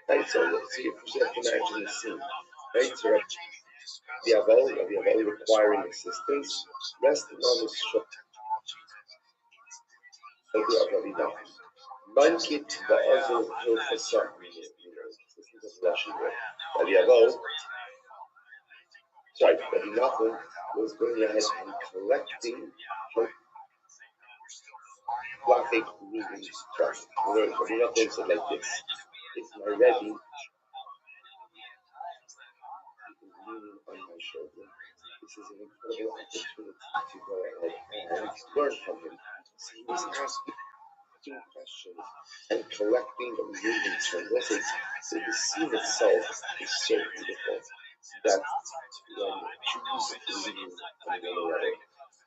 Right, so let's see if we have to imagine the scene. Right, so Rabbi Abo requiring assistance, resting on his shoulder of Rabbi Rothschild. Mankit ba'azul hilchasa. This is a Russian word. Rabbi Abo, Rabbi Nachman was going ahead and collecting Blachic Reuben's trust. In other words, Rabbi Nachman said like this: "It's my Rebbe, leaning on my shoulder. This is an incredible opportunity to go ahead and learn from him." So he was asking questions and collecting Reuben's from this. So the scene itself is so beautiful that when Jews lean on one another,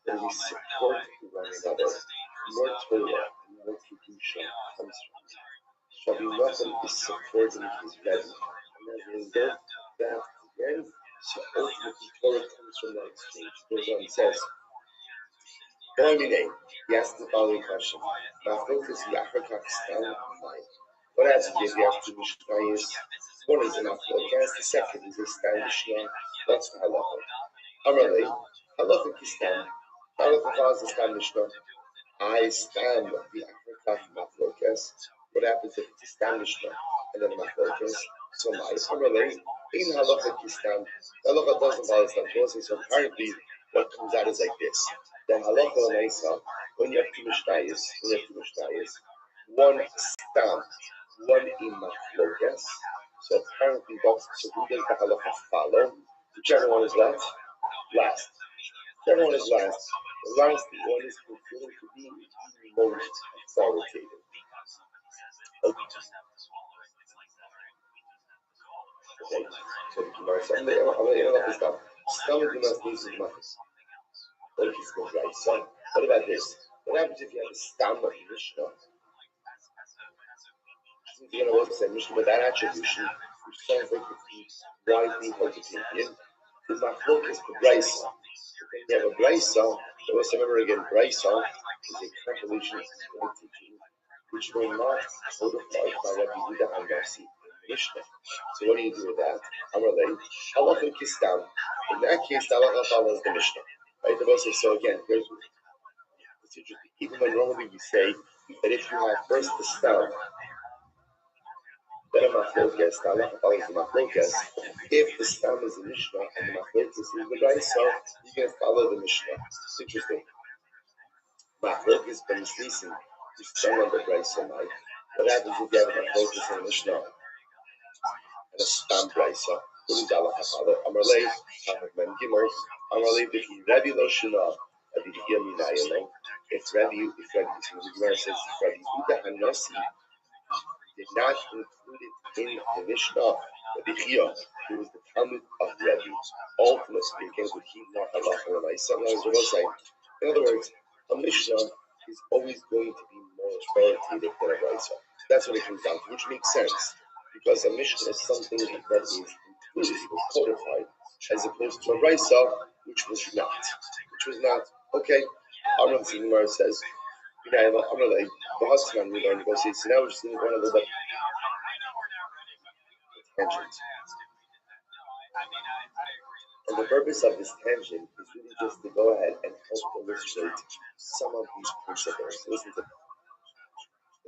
when we support one another, more Torah and more Kedusha comes from it. Rabbi Rothschild is supporting his Rebbe, and as a result of that, again, so ultimately Torah comes from that exchange. It goes on and says, he asked the following question. Machlokas Yachar stand fine. What happens if you have two Mishnayos? One is a Machlokas, the second is a stand Mishnah. That's the halacha. Amarle, halacha kistan. Halacha follows the stand Mishnah. I stand the African Machlokas. What happens if it's a stand Mishnah and then a Machlokas? So my Amarle, in halacha kistan, halacha doesn't follow the stand Mishnah. So apparently, what comes out is like this. The halacha l'meisa, when you have two mishnayos, one stand, one in machlokas. So apparently, so who does the halacha follow? Whichever one is left, last. Whichever one is last, the last one is considered to be the most authoritative. Okay. So the Gemara says, I'm going to stop. Some of the most right. So, what about this? What happens if you have a stam of Mishnah? You're going to say Mishnah without attribution, which sounds like it's widely held opinion. The Machlokas the Brisa. If you have a Brisa, so let's remember again, Brisa is a compilation of Israeli teaching, which were not codified by Rabbi Yehuda Hanasi in Mishnah. So what do you do with that? Amalei, halacha kistam. In that case, the halacha follows the Mishnah. Right? So again, here's what's interesting. Even when normally we say that if you have first the stam, Then a machlokas, the halacha follows the machlokas. If the stam is the Mishnah and the machlokas is the Brisa, you can follow the Mishnah. It's interesting. Machlokas ben Shlisim, you stand on the Brisa, right? What happens if you have a machlokas in the Mishnah and a stam Brisa? What is the halacha follow? Amarlei, Chacham Gimel, Amarlei B'chi Rebbe Lo Shana, Rabbi Yehuda Minayim. If Rabbi, the Gemara says, if Rabbi Yehuda Hanasi did not include it in the Mishnah, Rabbi Chia, who was the Talmud of Rabbi, ultimately speaking, would he not halacha l'maisa? In other words, a Mishnah is always going to be more authoritative than a Raisa. That's what it comes down to, which makes sense, because a Mishnah is something that is included, was codified, as opposed to a Raisa, which was not. Okay, Amram Sinimar says, I'm like, the husband, we're going to go see, so now we're just going to go a little bit tangent. And the purpose of this tangent is really just to go ahead and help illustrate some of these principles. Listen to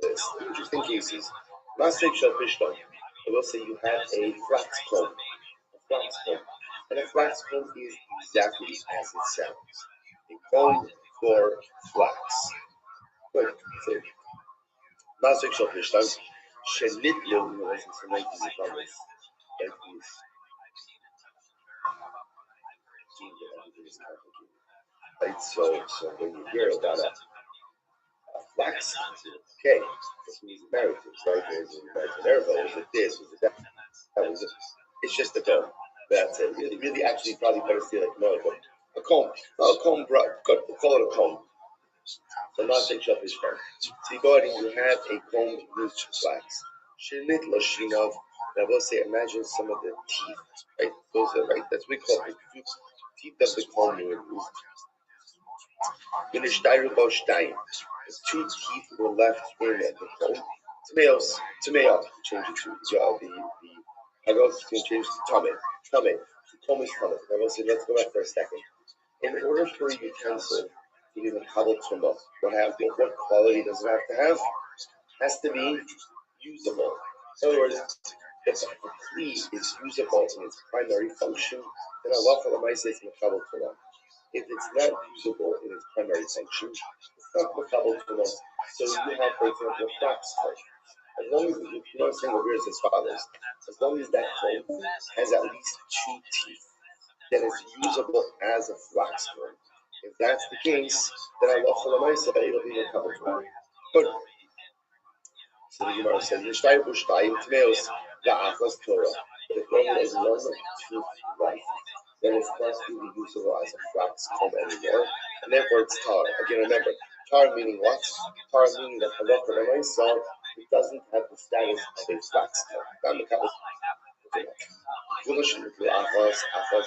this. Interesting cases. Masrik shel pishton. I will say you have a flax comb. And a flax comb is exactly as it sounds. A comb for flax. Good. So, Masrik shel pishton. Shenitlu, you know, this is some like these comments. Like these. Right, so when you hear about a flax, okay, this means marriages, right? There's a marriage there's a this, there's a that, it's just a comb. That's it. Really, actually, probably better say like no, but a comb, call it a comb. So not take up his phone. So you go ahead and you have a comb with flax. Shinit lashinov. I will say, imagine some of the teeth, right? Those are right. That's what we call it. Teeth of the comb you remove. The two teeth were left in the comb. Tomatoes, change it to I will change it to tame. The comb is tame. I will say, let's go back for a second. In order for a utensil to be the kabel tumah, what quality does it have to have? It has to be usable. In other words, if a kli is usable in its primary function, then Allah for the Maisa is makabel tumah. If it's not usable in its primary function, it's not makabel tumah. So you have, for example, a flax comb. As long as you understand what is as follows, as long as that comb has at least two teeth, then it's usable as a flax comb. If that's the case, then Allah for the Maisa it'll be makabel tumah. Good. So the Gemara says, "Yishtai bushtai tmeos la'achas Torah." The Torah is one tooth right. Then it's not really usable as a flax comb anymore, and therefore it's tar. Again, remember, tar meaning what? Tar meaning that halakha l'maisa, it doesn't have the status of a flax comb. Now the couple achas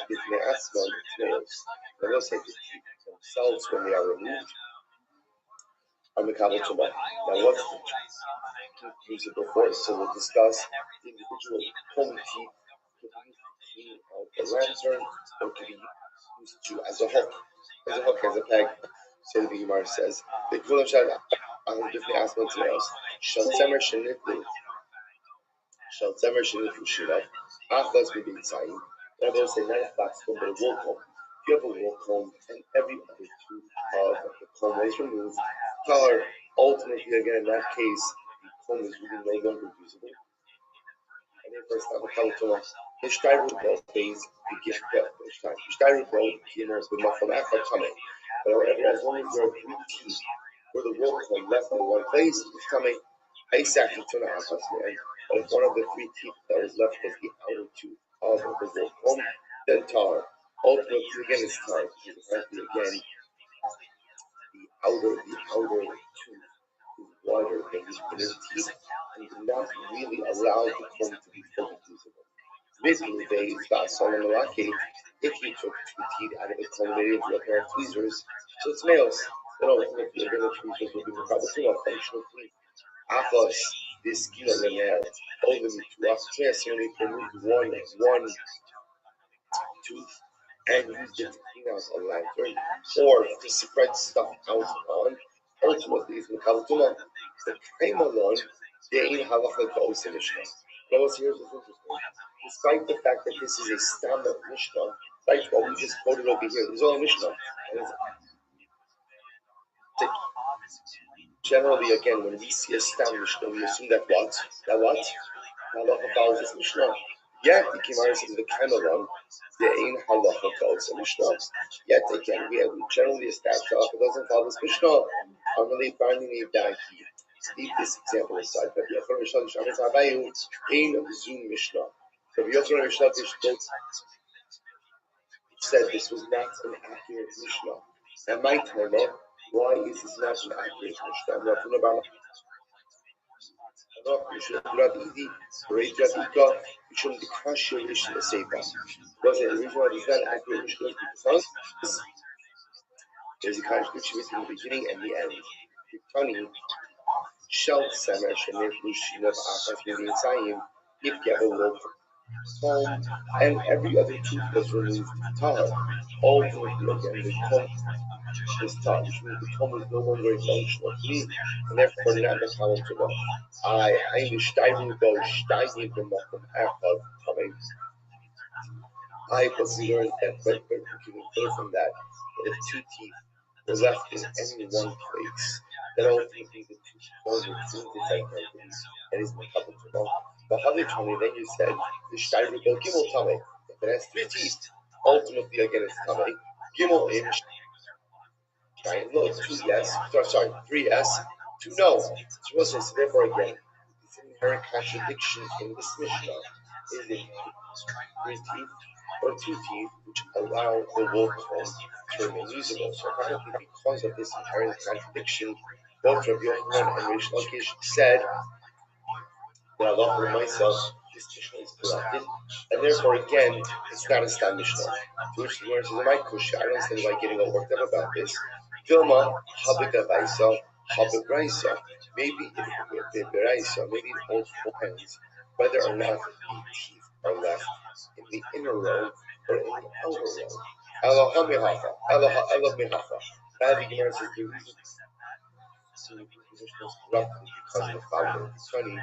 b'tnei asman tmeos. They will say the teeth themselves when they are removed on the kabel tumah. Now what's the usable for? So we'll discuss the individual comb teeth could be used to clean out the lantern, or could be used to as a hook, as a peg. So the Gemara says, the kulam shad different aspects of else. Shal tzemer shenitlu shirav. Achlas would be inside. And I will say not a flax comb, but a wool comb. If you have a wool comb and every other tooth of the comb is removed, color ultimately again in that case the comb is really no longer usable. And therefore it's not a kabel tumah. Hishtayrut bol phase begins Hishtayrut bol beginners with mafal achar tame. But however, as long as there are three teeth for the wool comb left in one place, it's tame. Isaac tuna achas man. But if one of the three teeth that was left was the outer tooth of the wool comb, then tar. Ultimately, again, it's tar. Because again, the outer tooth is wider than the inner teeth and do not really allow the comb to be fully usable. Basically, if you took two teeth out of the comb and made it into a pair of tweezers, so it's males, then ultimately again the tweezers will be makabel tumah, functional teeth. Afos, this scheme of the nail, only to us, so when they remove one tooth and use it to clean out a lantern or to spread stuff out on, ultimately it's makabel tumah. The claim alone, they ain't halacha k'os in Mishnah. Notice here's what's interesting. Despite the fact that this is a stam of Mishnah, right? What we just quoted over here is all Mishnah. And generally, again, when we see a stam Mishnah, we assume that what? Halacha follows this Mishnah. Yet, the Gemara says the Kamaron, the Ein Halacha follows the Mishnah. Yet again, we generally establish Halacha doesn't follow this Mishnah. I'm really finding a that leave this example aside. But Yochanan Rishon Shabbos Havayu Ein Zoom Mishnah. So Yochanan Rishon said this was not an accurate Mishnah. And my timer, why is this not an accurate Mishnah? I'm not talking about Rabbi Rothschild, Mishum Dikasha Mishnah Seifa. Was it the reason why it's not an accurate Mishnah? Because there's a contradiction between the beginning and the end. Funny, Shel Samesh and Nefushin of Achas Miditzayim, if you have a low home, and every other tooth was removed. Tahar, ultimately again, the comb is taught, which means the comb is no longer a functional meat, and therefore not the common to know. I the Steiging go, Steiging the Mokum Echad, coming. I was learned that, but we can infer from that, that if two teeth were left in any one place, then ultimately the two bones would seem different entities, and is not common to know. But how they told me, then you said, the Steiging go, Gimel Tameh. If it has three teeth, ultimately again it's Tameh. Gimel in Stein, no, two yes, sorry, three yes, two no. So therefore again, this inherent contradiction in this Mishnah is the three teeth or two teeth which allow the wool comb to remain usable. So apparently because of this inherent contradiction, both Rabbi Yochanan and Rish Lakish said that Allah for myself, this Mishnah is corrupted, and therefore again, it's not a stam Mishnah. To which the Gemara says, my kusha, I don't understand why getting all worked up about this. Vilma, habika vaisa, habik raisa. Maybe if the raisa, maybe it all depends whether or not the teeth are left in the inner row or in the outer row. Allah mihafa, Allah mihafa. Now the Gemara says the reason the Mishnah is corrupted because of the following. Funny.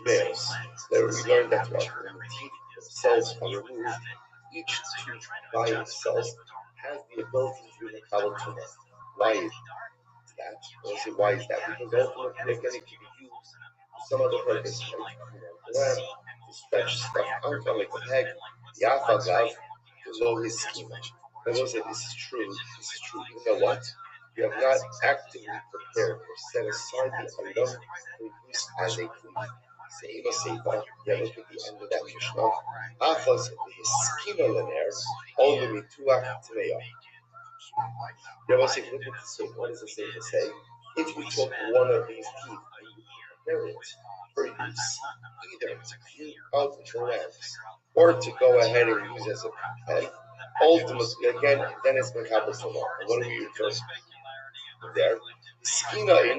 Males. There we learned that when the teeth themselves are removed, each tooth by itself has the ability to be makabel tumah. Why is that? I'll say why is that? Because ultimately they're going to be used for some other purpose, like to stretch stuff out like a peg, the afagav, to lower his schema. I will say this is true, even though what? You have not actively prepared or set aside the item for use as a cleave. Seiba Seiba, yeah, look at the end of that Mishnah. Achas schema linear, only mituach tmeya. You will say, look at the Seiba. What does the Seiba say? If you took one of these teeth and you prepare it for use, either to clean out the lamps or to go ahead and use as a pen, ultimately, again, then it's makabel tumah. And what are we referring to there? Skina in,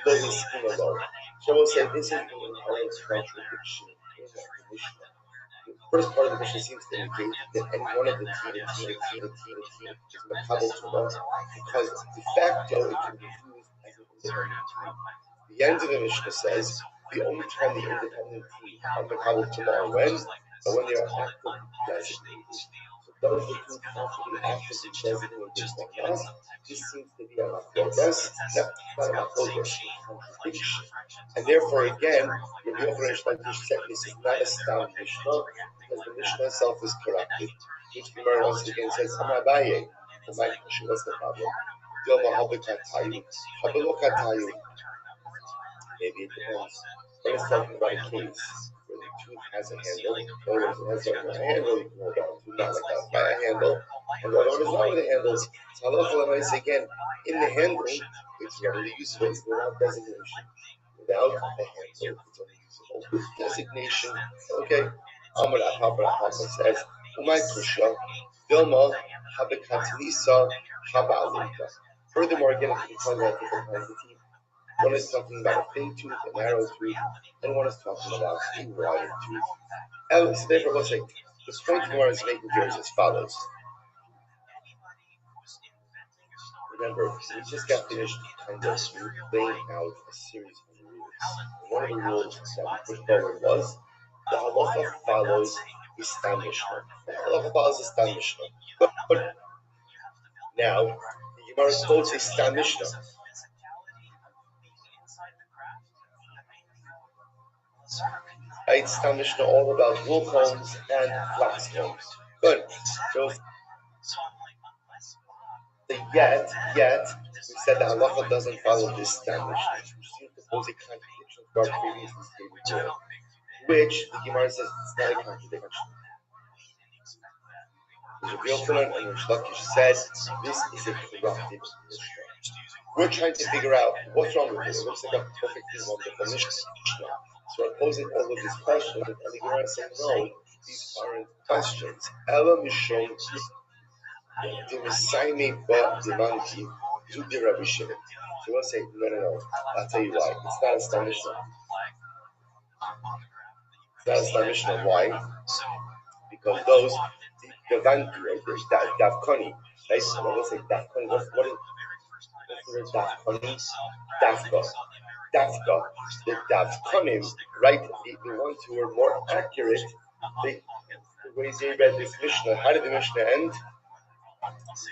though the skina low. So we'll say this is an inherent contradiction in the Mishnah. The first part of the Mishnah seems to indicate that any one of the teeth is makabel tumah because de facto it can be used as an independent teeth. The end of the Mishnah says the only time the independent teeth are makabel tumah are when they are actively designated. Those who can possibly actively designate like us, this seems to be a makodas, not a makodas, contradiction. And therefore, again, the Yochanan Lakish said this is not a stam Mishnah because the Mishnah itself is corrupted. Which the Gemara once again says, Hamabaye, the my question, what's the problem? Dilma habikatayu, habilokatayu. Maybe it depends. When it's talking about a case where the tooth has a handle, in other words, it has a handle you can hold on to, not like that, by a handle, and the other one is not with a handle. So halacha say again, in the handle, it's readily useful, it's without designation. Without a handle, it's unusable. With designation, okay, Amar Papa says, Umay Kusha, Dilma, Habikatlisa, Habalika. Furthermore, again, you can find out different kinds of teeth. One is talking about a thin tooth, a narrow tooth, and one is talking about a wide tooth. Alex, therefore, let's say the point Gemara is making here is as follows. Remember, we just got finished kind of laying out a series of rules. And one of the rules that we put forward was the halacha follows Istam Mishnah. The halacha follows Istam Mishnah. But now, the Gemara quotes Istam Mishnah. Right, Istam Mishnah all about wool combs and flax combs. Good. So yet, we said the halacha doesn't follow this Istam Mishnah. You see the opposing contradiction to our previously stated rule, which the Gemara says it's not a contradiction. There's a real Yochanan and Rish Lakish said this is a corrupted Mishnah. We're trying to figure out what's wrong with this. It looks like a perfectly wonderful Mishnah. So we're posing all of these questions, and the Gemara is saying, no, these aren't questions. Ela Mishon Dimisaimi Ba Dimanki Zudi Rabbi Shimon. So we'll say, no. I'll tell you why. It's not a Stam Mishnah. It's not a Stam Mishnah. Why? Because those, the Vanki, right, Davkani, right? So we'll say Davkani. What is the word Davkani? Dafka, the Davkanim, right? The ones who are more accurate, the way they read this Mishnah. How did the Mishnah end?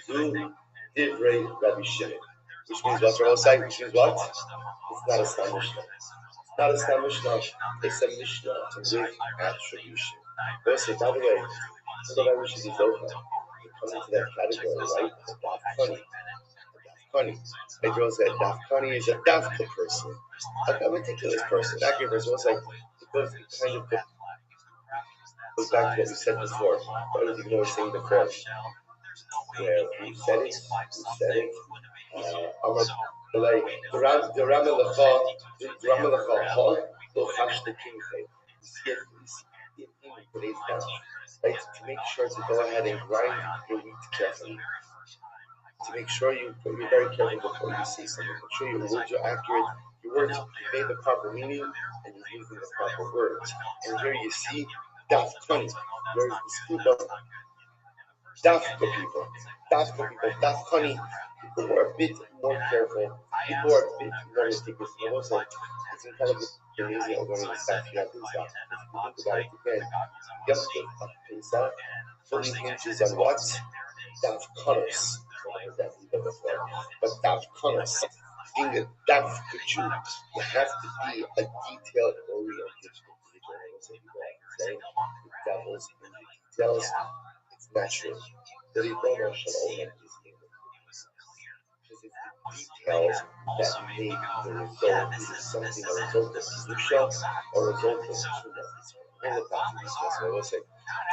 Zu Divrei Rabbi Shimon. Which means what? Which means what? It's not a Stam Mishnah. It's not a Stam Mishnah. It's a Mishnah with attribution. Also, by the way, so that we should be vocal. We come into that category, right? Davkani. My girl said Davkani is a Davka person, a ridiculous person. That gives us like because it kind of goes back to what we said before. I don't even know what we were saying before. Where we said it. The Ramalacha Hall will hash the king faith. You see it in today's batch, right? To make sure to go ahead and grind your wheat carefully. To make sure you're very careful before you say something. Make sure your words are accurate, your words convey the proper meaning, and you're using the proper words. And here you see Davkani. There's this group of Dafka people, Davkani, people who are a bit more careful, people who are a bit more meticulous. And also, it's incredibly amazing organizing stuff here at Pesach. If you think about it again, Yom of Pesach fully hinges on what? Davkanos. But Davkanos, being a Davka Jew, you have to be a detail-oriented individual. Saying the devil's in the details, it's natural. The Ribono Shel Olam is in the details. Because it's the details that make the result. Is it something a result of Kedusha or a result of Tuma? It's all about the details. So I will say,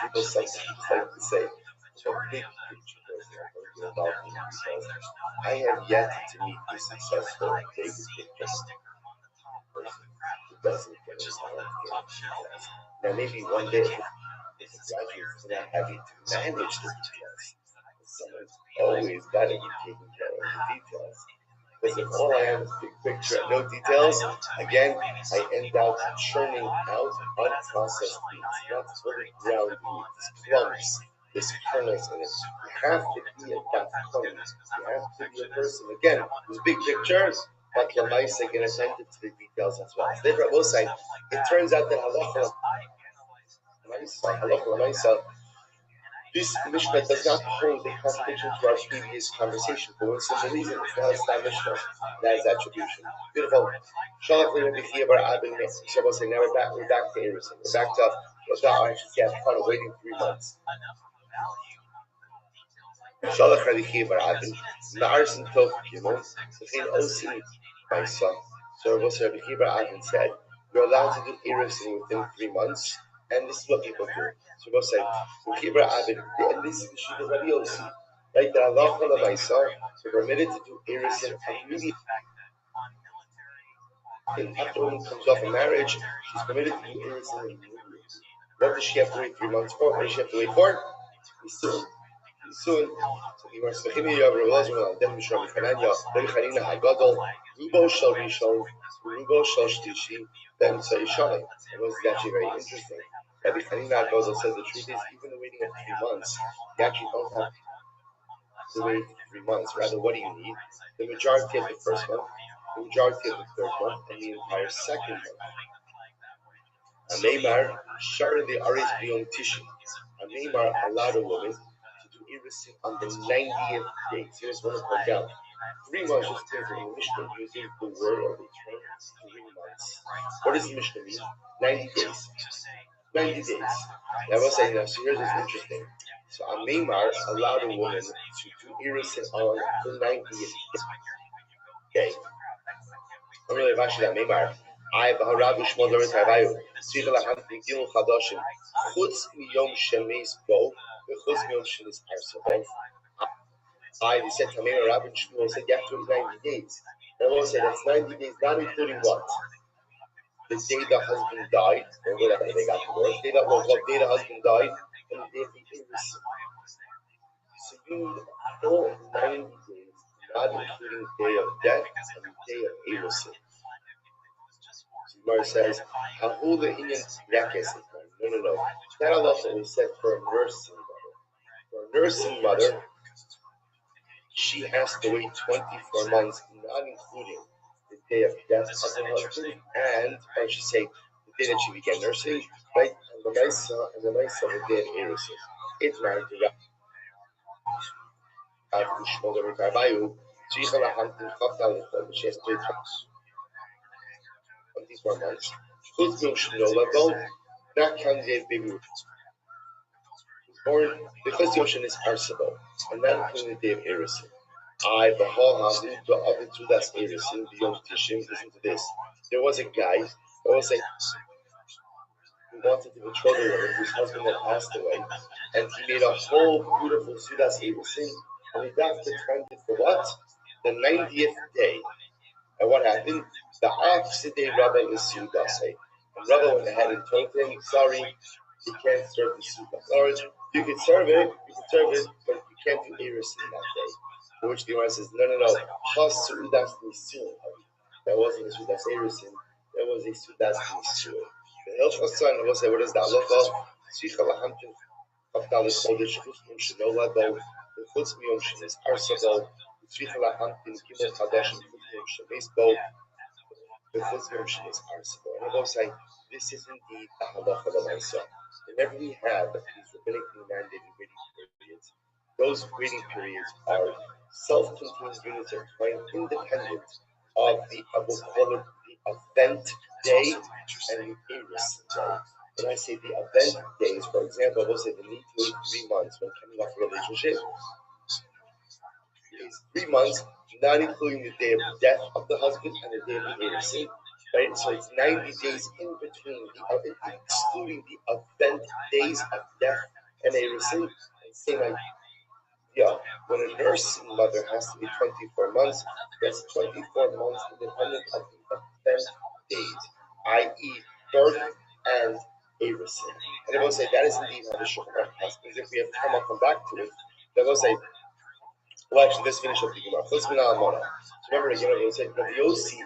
people sometimes like to say, so big picture person, about the details. I have yet to meet a successful big picture person who doesn't get his details. Now maybe one day, if a graduate is not having to manage the details, someone's always got to be taking care of the details. Because if all I have is big picture and no details, again, I end up churning out unprocessed meats, not fully ground meat, these clumps, this kernels in it. You have to be a Davkani. You have to be a person, again, who's big pictures, but Lamaisa can attend to the details as well. So therefore, I will say, it turns out that halacha Lamaisa, this Mishnah does not hold a contradiction to our previous conversation for one simple reason. It's not a Stam Mishnah. That is attribution. Beautiful. Shalach Rabbi Chia bar Abin. So we'll say now we're back to Erison. We're back to I've waiting 3 months. Shalach Rabbi Chia bar Abin. Ma'arsin Tov Gimel. V'chein Osin Maisa. So Rabbi Chia bar Abin said, you're allowed to do Erison within 3 months. And this is what people do. So we'll say, and this is the sheet of Rabbi Yossi, right? The halacha l'maisa, so permitted to do erison immediately. After a woman comes off a marriage, she's permitted to do erison immediately. What does she have to wait 3 months for? What does she have to wait for? Soon. So he was saying, Rabbi Rothschild, then Mishra Mikananya, Rabbi Chanina Hagadol, Rubo Shal Rishon, Rubo Shal Shlishi, then Tzayishai. It was actually very interesting. Rabbi Chanina Hagadol says the truth is, even the waiting of 3 months, you actually don't have to wait 3 months. Rather, what do you need? The majority of the first month, the majority of the third month, and the entire second month. Neymar, Shara the Aris Beyond Tissue. Neymar allowed a woman to do Irisin on the 90th day. So here's one of point out. 3 months just came from the Mishnah using the word or the term 3 months. What does the Mishnah mean? 90 days. 90 days. Now I was saying that, so here's what's interesting. So Neymar allowed a woman to do Irisin on the 90th day. I'm really actually that Neymar. I Rabbi Shmuel Rabbi Tavayu. Tzricha lahamtin gimel chadashim. Chutz miyom shemeis bo, v'chutz miyom shemeis arsa. They said to Neymar, Rabbi Shmuel said you have to wait 90 days. And I will say that's 90 days, not including what? The day the husband died, or whatever they got divorced. The day the husband died, and the day of the Irisin. So you need a full 90 days, not including the day of death and the day of Irisin. Gemara says, "Hahula inyan yakes." No. That halacha was set for a nursing mother. For a nursing mother, she has to wait 24 months, not including the day of death of her husband, and I should say the day that she began nursing, right? And the Maisa, the day of Irisin. It's married to Rabbi Shmuel Rabbi Tavayu. She has to wait 24 months. Chutz miyom shenolado, not counting the baby was born, because the ocean is arsable, and not including the day of Irisin. The whole house, the oven to that's Irisin, the Yom Tishim. Listen to this. There was a guy, who wanted to betroth a woman whose husband had passed away, and he made a whole beautiful Sudas Irisin, and he got it for what? The 90th day. And what happened? The opposite day Rabbi was Sudase. And Rabbi went ahead and told him, sorry, you can't serve the Suda. Or you can serve it, but you can't do Irisin that day. To which the Gemara says, no. Chas Sudas Nisun. That wasn't a Sudas Irisin, that was a Sudas Nisun. The Hilchos Tzon will say, what is that? Look, Tzricha lahamtin Chaftalis Chodesh Chutz Shenolad Bo, Chutz Miyom Shenis Arsabo, Tzricha lahamtin Gimel Chadashim Chutz Miyom Shenis Bo, Chutz Miyom Shenis Arsabo. And I will say, this is indeed a halacha l'maisa. Whenever we have these rabbinically mandated waiting periods, those waiting periods are self-contained units of time independent of the event day and the Irisin day. When I say the event days, for example, I will say the need to wait 3 months when coming off a relationship is 3 months, not including the day of the death of the husband and the day of the Irisin. Right? So it's 90 days in between, excluding the event days of death and Irisin. Same idea. When a nursing mother has to be 24 months, that's 24 months independent of the event days, i.e., birth and Irisin. And I will say that is indeed how the Shulchan Aruch has. Because if we have time, I'll come back to it. But I will say, well, actually, let's finish up the Gemara. Let's be now on. So remember, we'll say Rabbi Yossi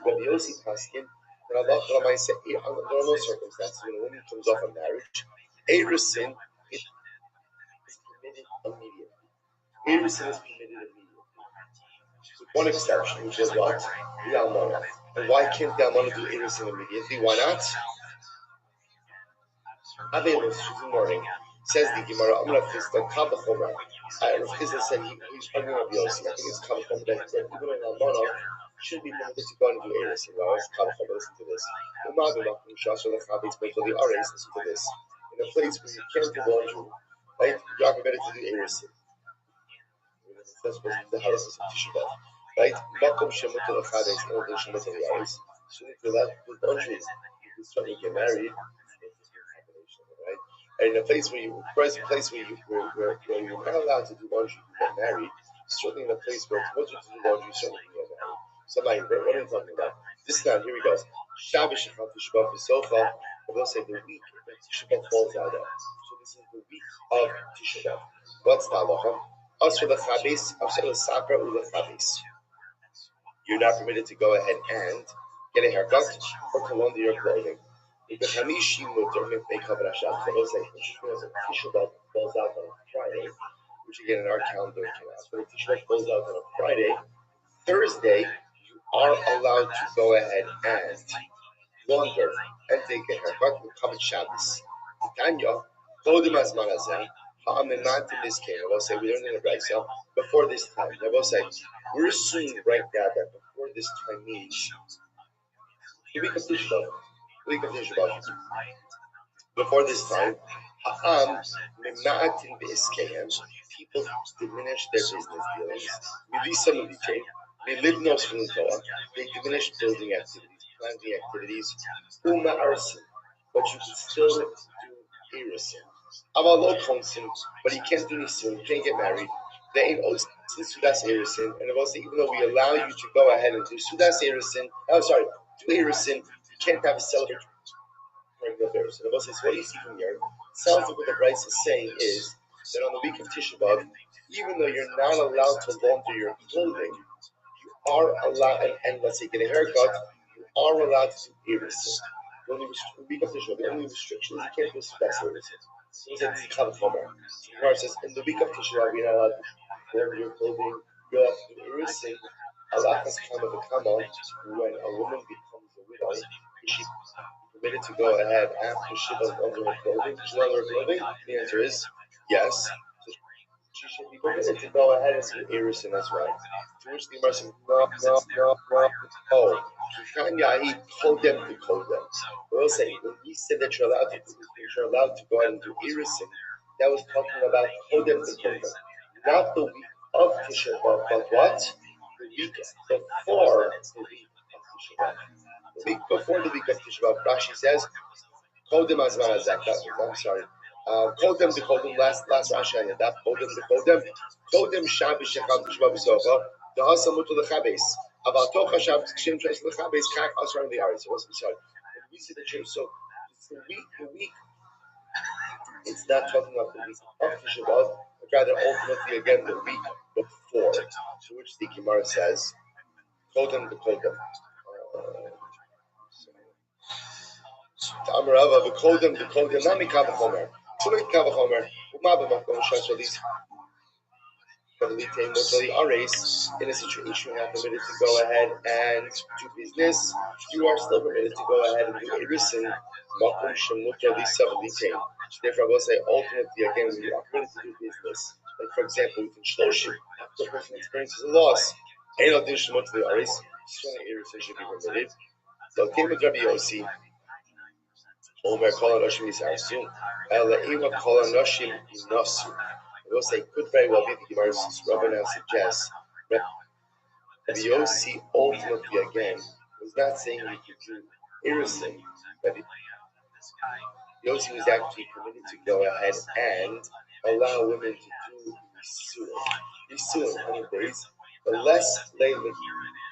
Paskin. And Allah might say, under normal circumstances, when a woman comes off a marriage, Irisin is permitted immediately. Irisin is permitted immediately. With one exception, which is what? The Almana. And why can't the Almana do Irisin immediately? Why not? Avelos, she's in mourning. Says the Gemara, I'm going to fist the Kabachomra. Rav Chizda said he's arguing Rabbi Yossi. I think it's Kabachomra that even an Almana should be permitted to go and do Irisin. Well, it's Kabachomra. Listen to this. Listen to this. In a place where you can't do laundry, right? You are permitted to do Irisin. That's what the house is of Tisha B'Av, right? Makom shemutar l'chades, or the shemutar l'yaris. So if you're allowed to do laundry, you can certainly get married. Right? And in a place where you're not allowed to do laundry, you get married. Certainly in a place where it's much to do laundry, you certainly can get married. Somebody, what are you talking about? This time, here he goes. Shabbos Shechal Tisha B'Av B'Sofa. I will say the week that Tisha B'Av falls out of. So this is the week of Tisha B'Av. What's the halacha? As for the chabis, you're not permitted to go ahead and get a haircut or to launder your clothing. If the Hamishi mutter mipnei kavod Hashem, so those say Tisha B'Av falls out on Friday, which again in our calendar came out. But if Tisha B'Av falls out on a Friday, Thursday, you are allowed to go ahead and launder and take a haircut with covered Shabbos. Tanya, Kodim Azman Hazeh, Ha'amimat in this case, I will say we learned in the Brisa before this time. I will say we're assuming right now that before this time means the week of Tisha B'Av. Before this time, Ha'am Mimatin B'Iskayim, people diminished their business dealings. Milisa Milite, Milibnos V'Lutoa, they diminished building activities, planting activities. Uma Arsin, but you can still do Irisin. Avalok Konsim, but you can't do Nisun, you can't get married. They ain't Osin Sudas Irisin, and also even though we allow you to go ahead and do Sudas Irisin, do Irisin, you can't have a celebration. So the Bible says, what do you see from here? Sounds like what the Bryce is saying is that on the week of Tisha B'Av, even though you're not allowed to launder your clothing, you are allowed, and let's say get a haircut, you are allowed to do irisin. The week of Tisha B'Av, the only restriction is you can't do special irisin. So it's like Kal Chomer. It says, in the week of Tisha B'Av, you're not allowed to launder your clothing, you're allowed to do irisin. Allah has come of a kama when a woman becomes a widow, is she permitted to go ahead after she was under her clothing? The answer is yes. So she should be permitted to go ahead and do irisin as well. To which the Gemara says, no. Kikanya told them to call them. We'll say when he said that you're allowed to go ahead and do irisin, that was talking about kodem to kodem, not the week of Tisha B'Av, but what? The week before the week of Tisha B'Av. The week before the week of Tisha B'Av, Rashi says, Kodem Azman Hazek. I'm sorry. Kodem to Kodem, last Rashi on that. Kodem to Kodem. Kodem Shabbos Shechal Tisha B'Av Socha. The Hasamut to the Chabes. About Tocha Shabbos Kshim Trace the Chabes. Kach Asar the Aris. I'm sorry. We see the church. So it's the week. It's not talking about the week of Tisha B'Av, but rather ultimately again the week before. To which the Gemara says, Kodem to Kodem. Amrava, the Kodem, Nami Kavachomer. So like Kavachomer, Umabamakon Shashalis, in a situation you are permitted to go ahead and do business, you are still permitted to go ahead and do irisin, Makum Shemutra Lisa Litain. Therefore, I will say ultimately again, we are permitted to do business. Like for example, we can Shloshim, after the person experiences a loss. Ain't no dish Shemutra Aris, certainly irisin should be permitted. So, came with Rabbi Yossi. Omer Kol Anoshim Yisarsu, Elaima Kol Anoshim Yinasu. I will say, could very well be the Gemara's Rabbi now suggests. Rabbi Yossi ultimately again was not saying we could do irisin. Rabbi Yossi was actually permitted to go ahead and allow women to do Yisurim, 100 days, the less they would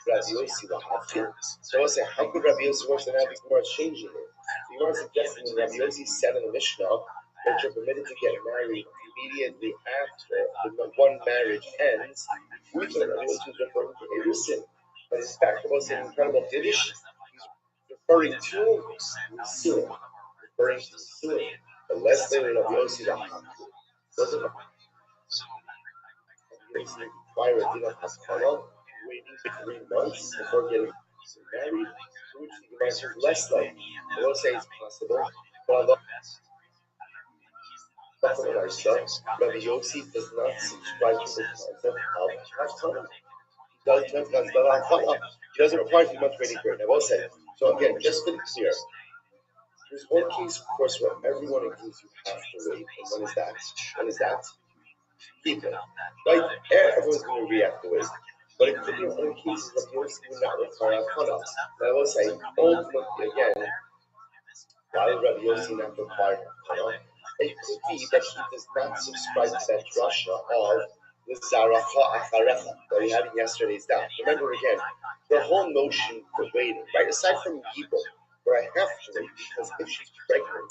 Rabbi Yossi will have to. So I will say, how could Rabbi Yossi worse than that? The Gemara is changing it. The Gemara is suggesting that Rabbi Yossi said in the Mishnah that you're permitted to get married immediately after the one marriage ends. We thought Rabbi Yossi was referring to irisin, but in fact, it was an incredible Kiddush. He's referring to Yisurim. The less they would Rabbi Yossi will have to. Doesn't require a din of haskala, waiting for 3 months before getting married, which the Gemara says less likely. I will say it's possible, but although Rabbi Yossi does not subscribe to the concept of haskala. He doesn't require 3 months waiting period. I will say. So again, just to be clear, there's one case, of course, where everyone agrees you have to wait. And when is that? People. Right? Everyone's going to react to it. But it could be other cases that yours do not require hakana. And I will say, ultimately, again, why would Rabbi Yossi not require hakana? It could be that he does not subscribe to that drasha of the zaracha acharecha that we had in yesterday's daf. Remember again, the whole notion for waiting, right? Aside from people, where I have to wait because if she's pregnant,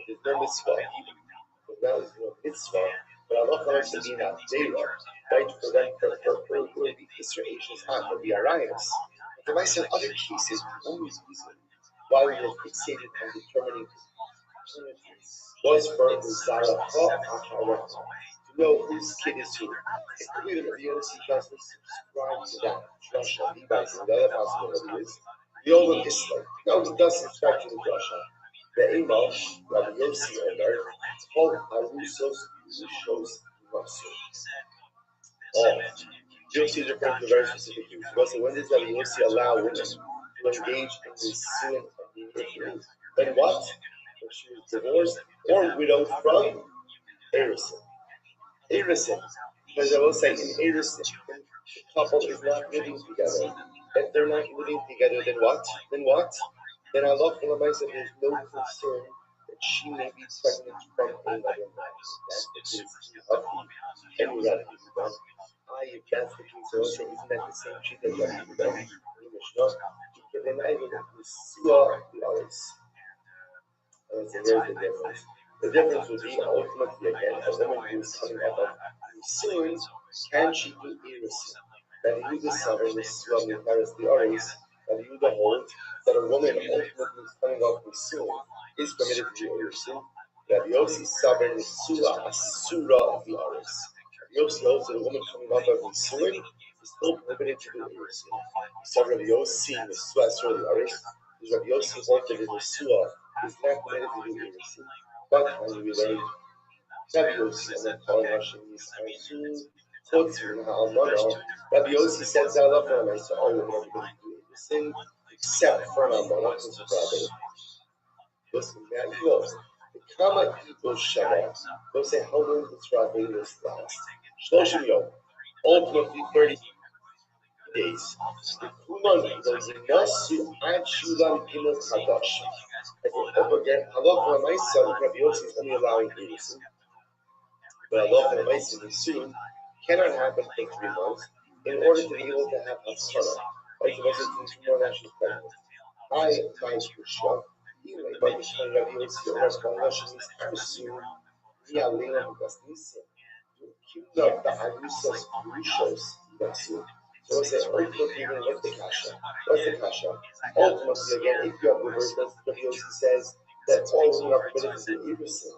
there's no mitzvah. But now there's no mitzvah. But Allah calls to be not zera, right? For them, for the Israel is hot, for the Arias. But I said other cases, the only reason why we were fixated on determining was for the zaracha acharecha. To know whose kid is who. It could be that Rabbi Yossi doesn't subscribe to that drasha. Levi, the other possibility is the old Islam. No, he does subscribe to the drasha. The Imam, Rabbi Yossi Omer, told Arusos Rushos Masu. Oh, Yossi is referring to a very specific use. When does Rabbi Yossi allow women to engage in this sin immediately? When what? When she was divorced or widowed from Erison. Erison. Because I will say in Erison, when the couple is not living together, if they're not living together, then what? Then Allah said there's no concern that she may be pregnant from another man. That's the case of the Emirates. If that's the case, also isn't that the same sheet that you have done in the Mishnah? Then I will Surah the Aris. And so here's the difference. The difference would be ultimately again, a woman who is coming up of soon, can she do Irisin? That the Yudah sovereign is Surah the Aris the Aris, and the Yudah holds that a woman ultimately is coming up soon is permitted to do Irisin. That the Yossi sovereign is Surah Asura the Aris. Yossi holds that a woman coming up of Nisuin is still prohibited to do Irisin. So Rabbi Yossi is Surah Asura the Aris. Rabbi Yossi holds that in Nisuah is not permitted to do Irisin. But as we learned, Rabbi Yossi and then calling Hashem is Arzu Chotzu Ha'almana. Rabbi Yossi says that Allah for us to all women are permitted to do Irisin except for an Almana because of Rabbi. Listen, now you go. The Kama Ito Shabbat. Go say how long does Rabbi this last? Shloshim Yom. Ultimately 30 days. The Kuman goes in Nasu Ad Shulam Gimel Chadash. Again, Allah for myself, Rabbi Yossi is only allowing Irisin. But Allah for myself soon cannot happen for 3 months in order to be able to have Haskana. Like the message in 2 more national pregnant. I find Kushya. Even if I was Rabbi Yossi or Rabbi Hashem is Arsu, Rialena Mugasnisi. Kimna Ba'arusas Rushos Yasu. So I say, ultimately, even what's the kasha? What's the kasha? Ultimately, again, if you have the verse that Rabbi Yossi says that all women are permitted to do Irisin,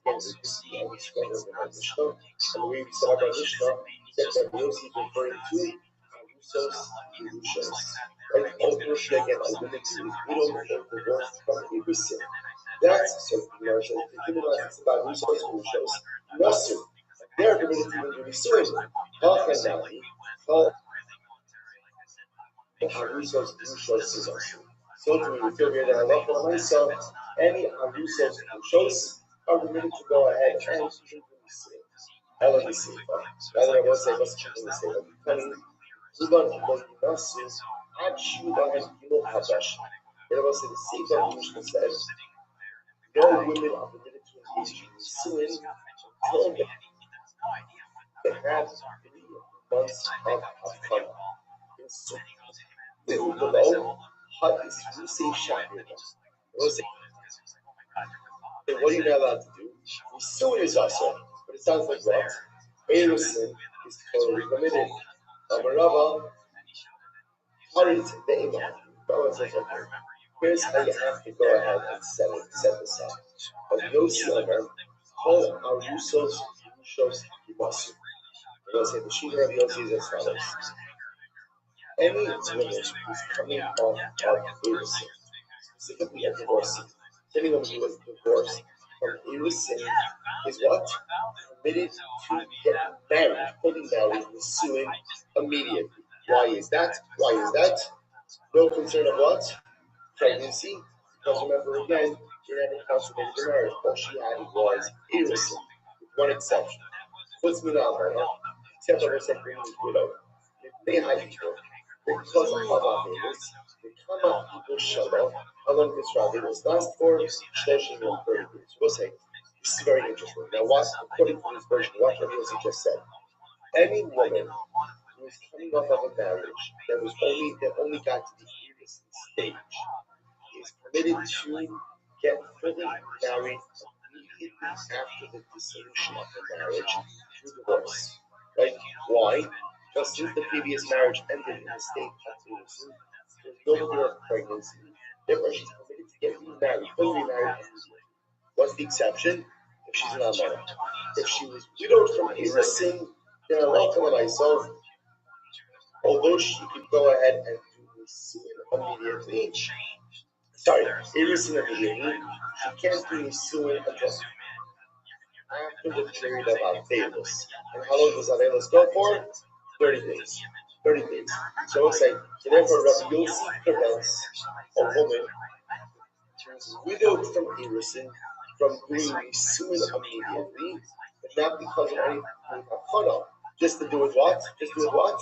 again, we can see how we spread over my Mishnah, and the way we set up our Mishnah, that Rabbi Yossi is referring to Arusos Rushos. Right? Ultimately, again, a woman who is widowed or divorced from Irisin. That's so commercial. The Kimura is about Rusos Rushos. Rasu. They're permitted to even do Nisuin. Hachanami. Arusos Rushos is also. So to me, we feel here that Allah for myself, any Arusos Rushos are permitted to go ahead and do Nisuin. Ela Nisifa. Rather, I won't say what's checking the same. Coming, Uban Ibon Nasu, Ad Shudan and Gimel Hadash. It will say the Sefer of Mishnah says, no women are permitted to engage in Nisuin until they have 3 months of Hakana. Below, hot is Rusei Shakir. What are you not allowed to do? Nisuin is also, but it sounds like what? Irisin is totally permitted. Amarava, Harit the Imam. Baba says, okay, here's how you have to go ahead and set this up. But Yossi Omer, Kol Arusos Rushos Yibasu. I'm going to say the Shita of Yossi is as follows. Any woman who's coming off of Irisin, specifically a divorcee, any woman who was divorced from Irisin is what? Permitted to get married, fully married, Nisuin immediately. Why is that? No concern of what? Pregnancy. Because remember again, she hadn't consummated the marriage. All she had was Irisin, with one exception. What's Minamar? Except for herself being widowed. Because of Hava Venus, the Kama Ibu Shalom, how long this Rabbi was last for? Shloshim Yom 30 days. We'll say, this is very interesting. Now, according to this version, what Rabbi Yossi just said, any woman who is coming off of a marriage that only got to the innocent stage is permitted to get fully married immediately after the dissolution of the marriage through divorce. Right? Why? Because since the previous marriage ended in a state of innocence, there's no fear of pregnancy. Therefore, she's permitted to get remarried, fully remarried immediately. What's the exception? if she's an almana. If she was widowed from Erusin, then Allah myself, although she could go ahead and do Nisuin immediately, sorry, Erusin immediately, she can't do Nisuin until after the period of Avelis. And how long does Avelis go for? 30 days. 30 days. So it's like, so therefore Rabbi Yossi prevents a woman who is widowed from Erusin from doing Nisuin immediately, but not because of anything, just to do with what? Just do with what?